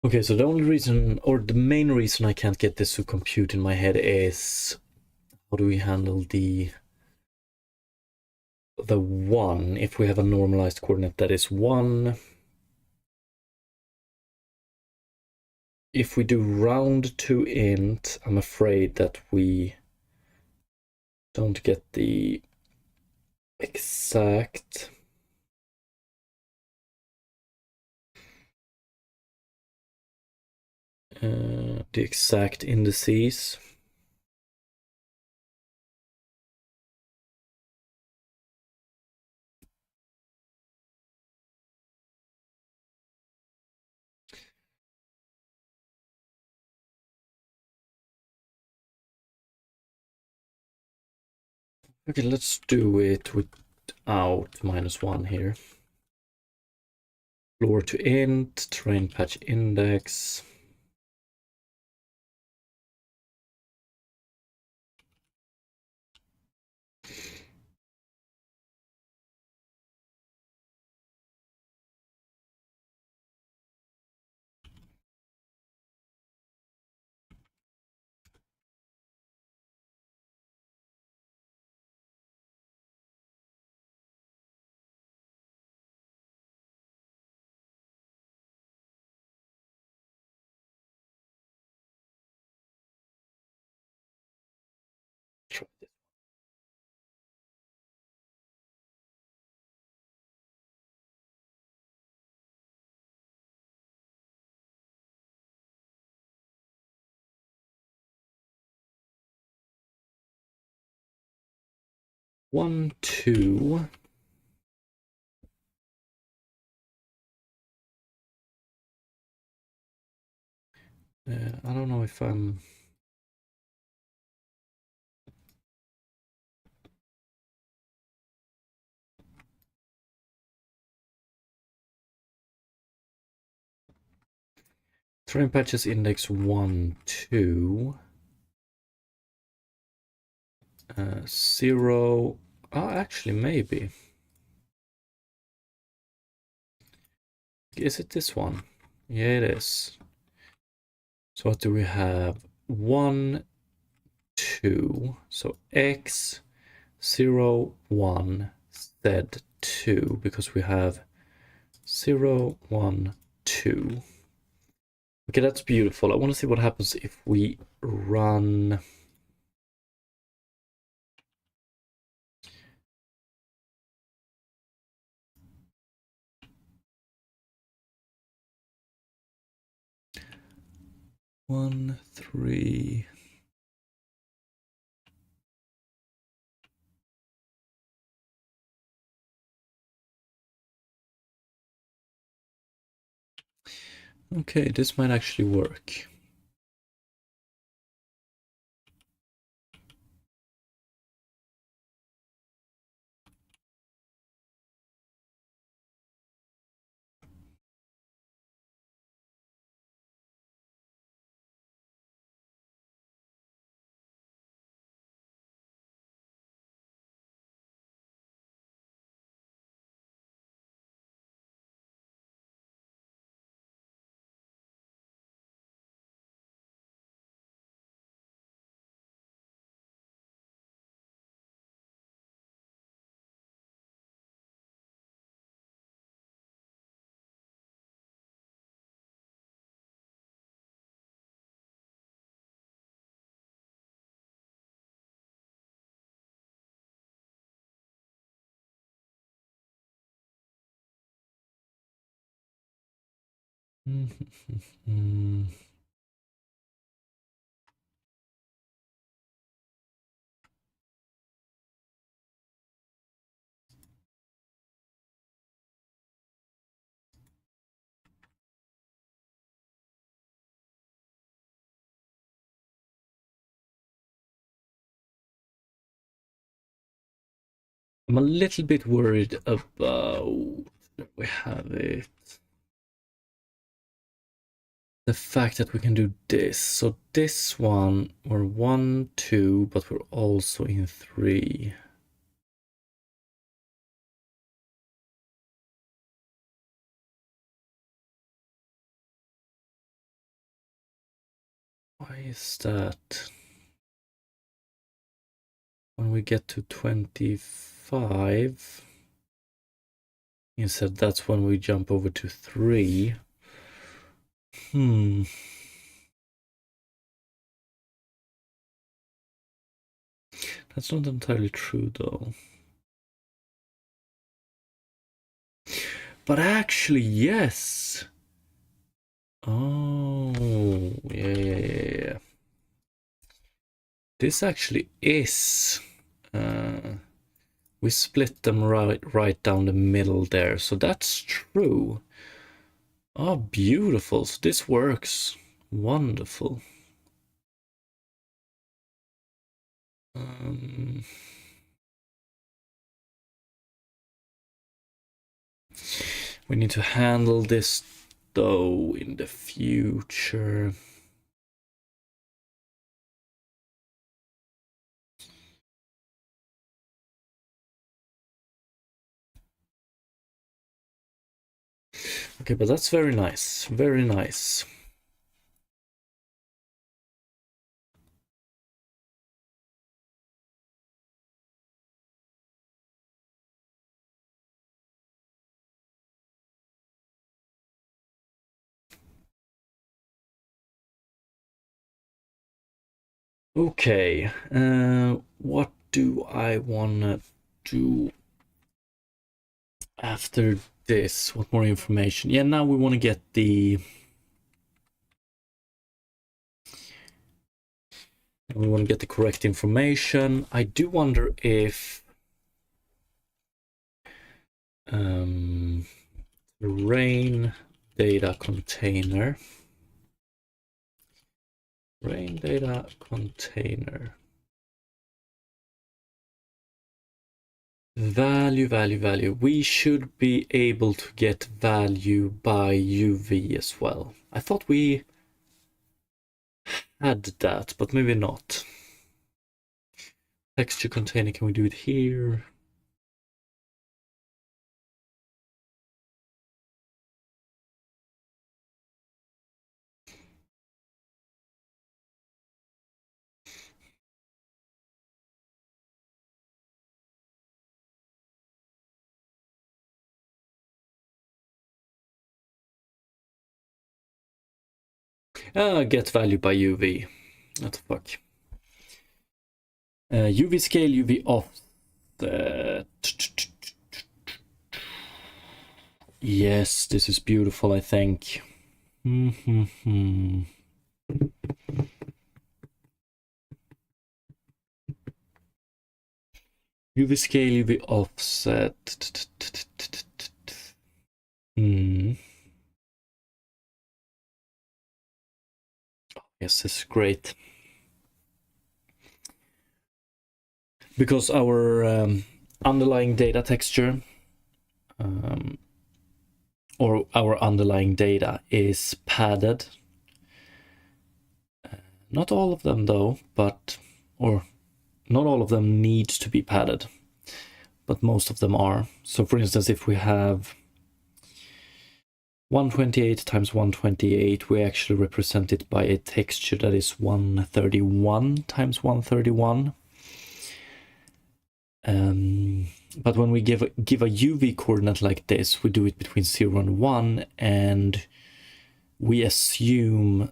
Speaker 1: Okay, so the only reason, or the main reason I can't get this to compute in my head is how do we handle the 1 if we have a normalized coordinate that is 1. If we do round to int, I'm afraid that we don't get the exact indices. Okay, let's do it without -1 here. Floor to int, terrain patch index. 1, 2. I don't know if I'm... Terrain patches index 1, 2. 0. Oh, actually, maybe. Is it this one? Yeah, it is. So what do we have? 1, 2. So X, 0, 1, Z, 2, because we have 0, 1, 2. Okay, that's beautiful. I want to see what happens if we run... One, 3. Okay, this might actually work. I'm a little bit worried about... We have it. The fact that we can do this. So this one, we're 1, 2, but we're also in 3. Why is that? When we get to 25, instead that's when we jump over to 3. That's not entirely true though. But actually, yes. Oh, yeah. This actually is... we split them right down the middle there, so that's true. Oh, beautiful. So this works. Wonderful. We need to handle this, though, in the future. Okay, but that's very nice. Very nice. Okay, what do I wanna do after this? What more information? Yeah, now we want to get the... We want to get the correct information. I do wonder if Rain data container. Rain data container. Value. We should be able to get value by UV as well. I thought we had that, but maybe not. Texture container, can we do it here? Get value by UV. What the fuck? UV scale, UV offset. Yes, this is beautiful, I think. UV scale, UV offset. Yes, this is great. Because our underlying data texture or our underlying data is padded. Not all of them though, or not all of them need to be padded, but most of them are. So for instance, if we have 128 times 128, we actually represent it by a texture that is 131 times 131. But when we give a UV coordinate like this, we do it between 0 and 1, and we assume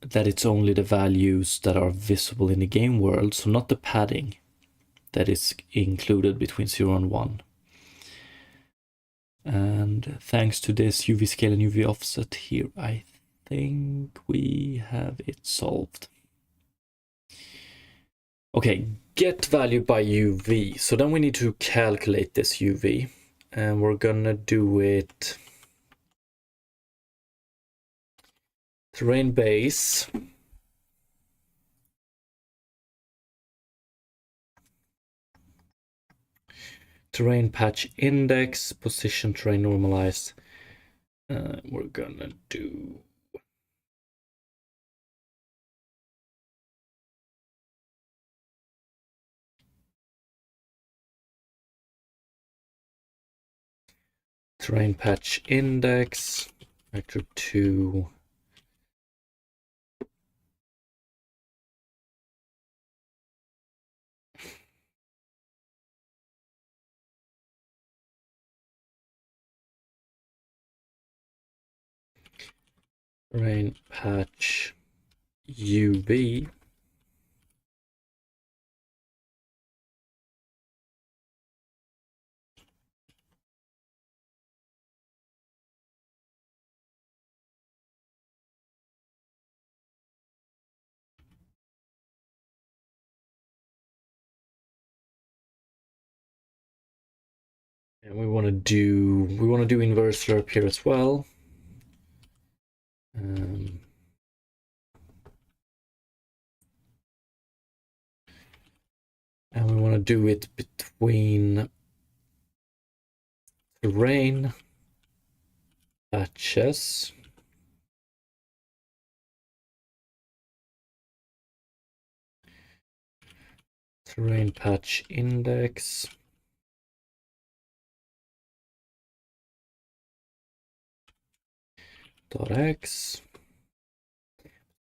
Speaker 1: that it's only the values that are visible in the game world, so not the padding that is included between 0 and 1. And thanks to this UV scale and UV offset here, I think we have it solved. Okay, get value by UV. So then we need to calculate this UV, and we're gonna do it terrain base. Terrain patch index, position terrain normalized. We're gonna do terrain patch index vector 2 terrain patch UV and we want to do inverse slurp here as well. And we want to do it between terrain patches terrain patch index dot x.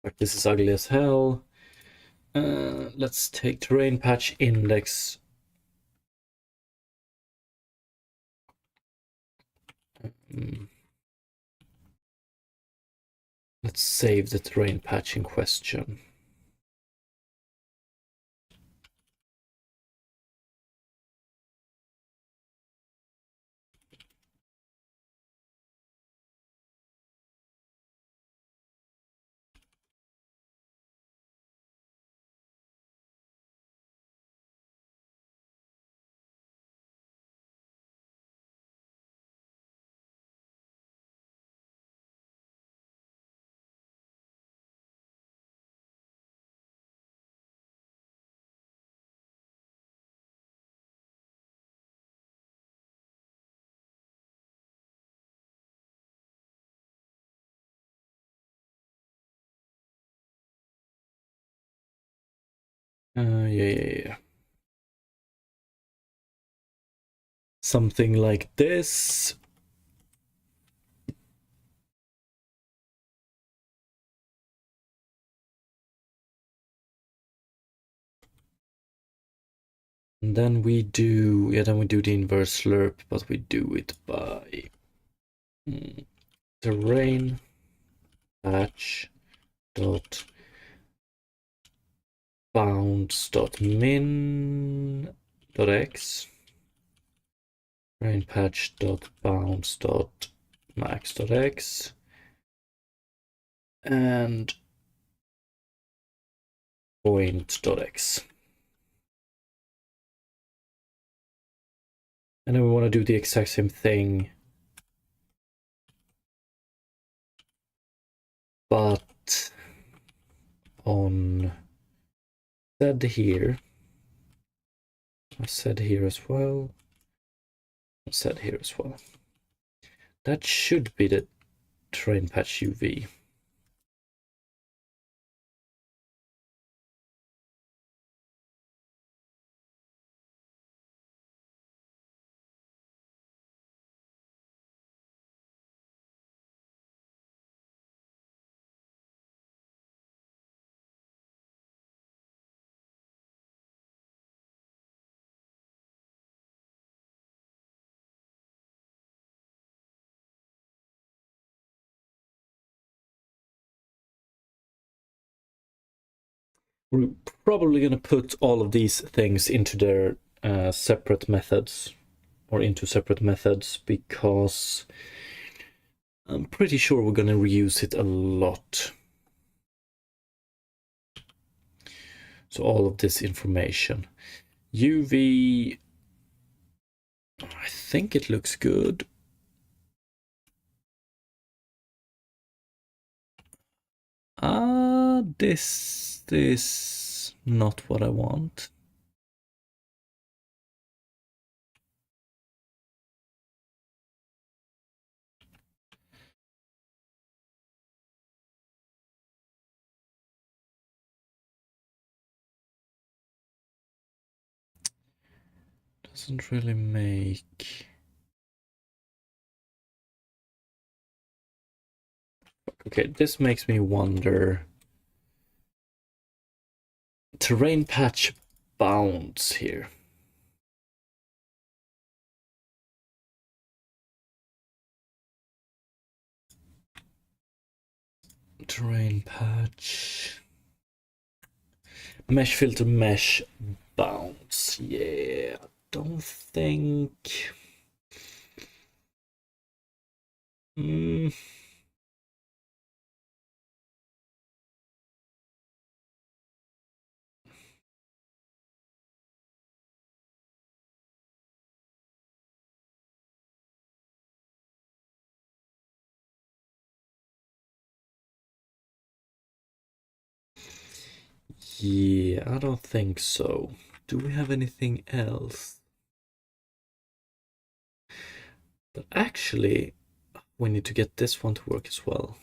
Speaker 1: But this is ugly as hell. Let's take terrain patch index. Let's save the terrain patch in question. Yeah. Something like this. And then we do, the inverse slurp, but we do it by terrain patch dot bounds dot min dot x, terrain patch dot bounds dot max dot x, and point dot x. And then we want to do the exact same thing, but on said here, said here as well, said here as well. That should be the terrain patch UV. We're probably going to put all of these things into their separate methods, or into separate methods, because I'm pretty sure we're going to reuse it a lot. So all of this information. UV, I think it looks good. This is not what I want. Doesn't really make... Okay, this makes me wonder. Terrain patch bounds here. Terrain patch. Mesh filter mesh bounds. Yeah, don't think... Yeah, I don't think so. Do we have anything else? But actually, we need to get this one to work as well.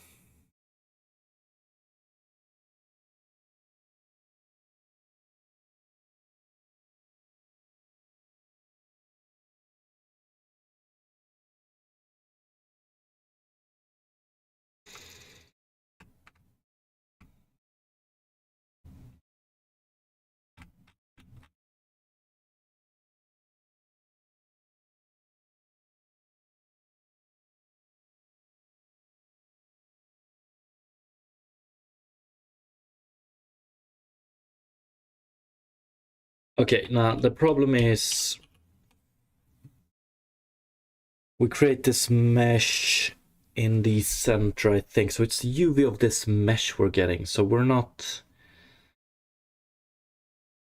Speaker 1: Okay, now the problem is we create this mesh in the center, I think. So it's the UV of this mesh we're getting. So we're not...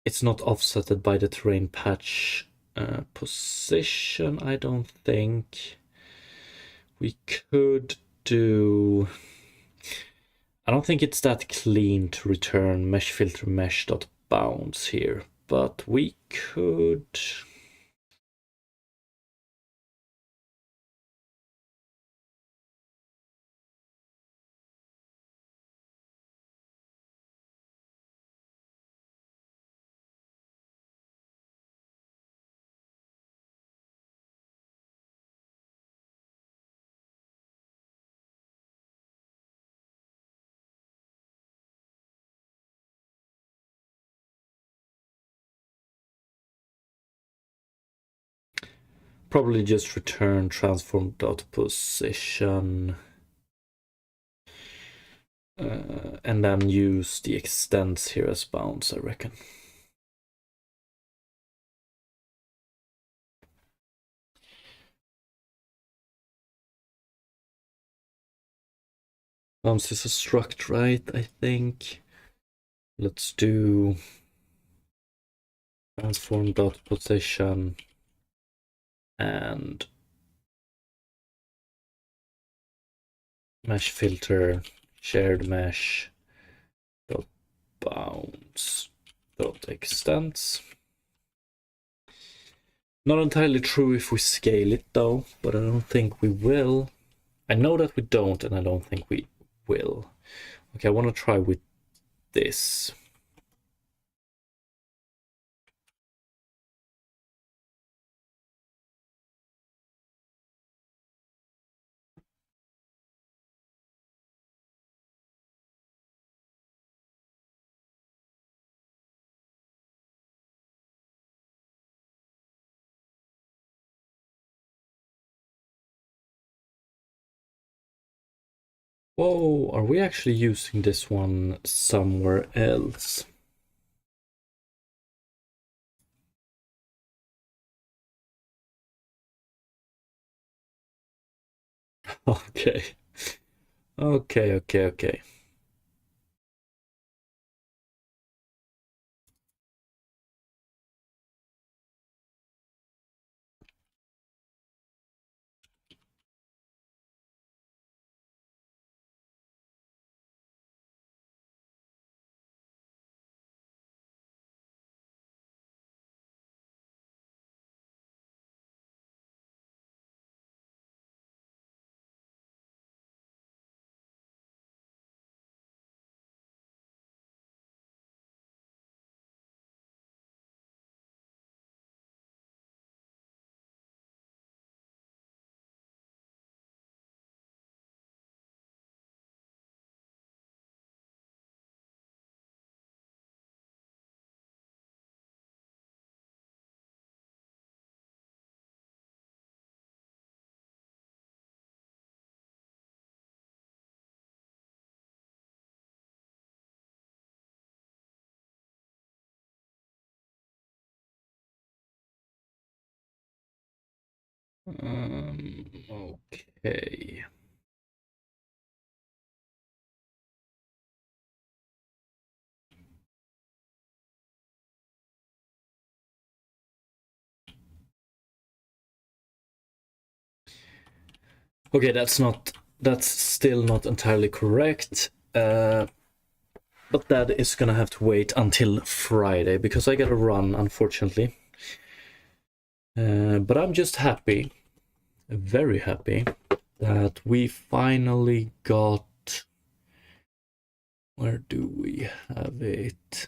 Speaker 1: It's not offsetted by the terrain patch position, I don't think. We could do... I don't think it's that clean to return mesh filter mesh dot bounds here, but we could... probably just return transform.position and then use the extents here as bounds, I reckon. Bounds is a struct, right? I think. Let's do transform.position and mesh filter shared mesh dot bounds dot extents. Not entirely true if we scale it though, but I don't think we will. I know that we don't, and I don't think we will. Okay, I want to try with this. Whoa, are we actually using this one somewhere else? Okay. Okay. Okay. Okay, that's still not entirely correct. But that is gonna have to wait until Friday because I gotta run, unfortunately. But I'm just happy, very happy, that we finally got. Where do we have it?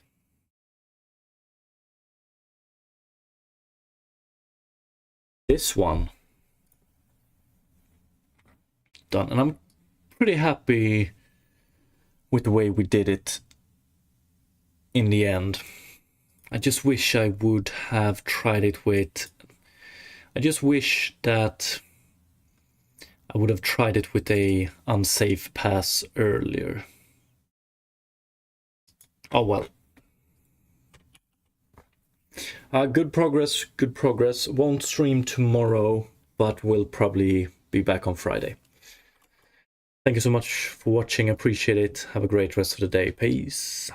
Speaker 1: This one done, and I'm pretty happy with the way we did it in the end. I just wish I would have tried it with. I just wish that I would have tried it with a unsafe pass earlier. Oh well. Good progress, good progress. Won't stream tomorrow, but will probably be back on Friday. Thank you so much for watching. Appreciate it. Have a great rest of the day. Peace.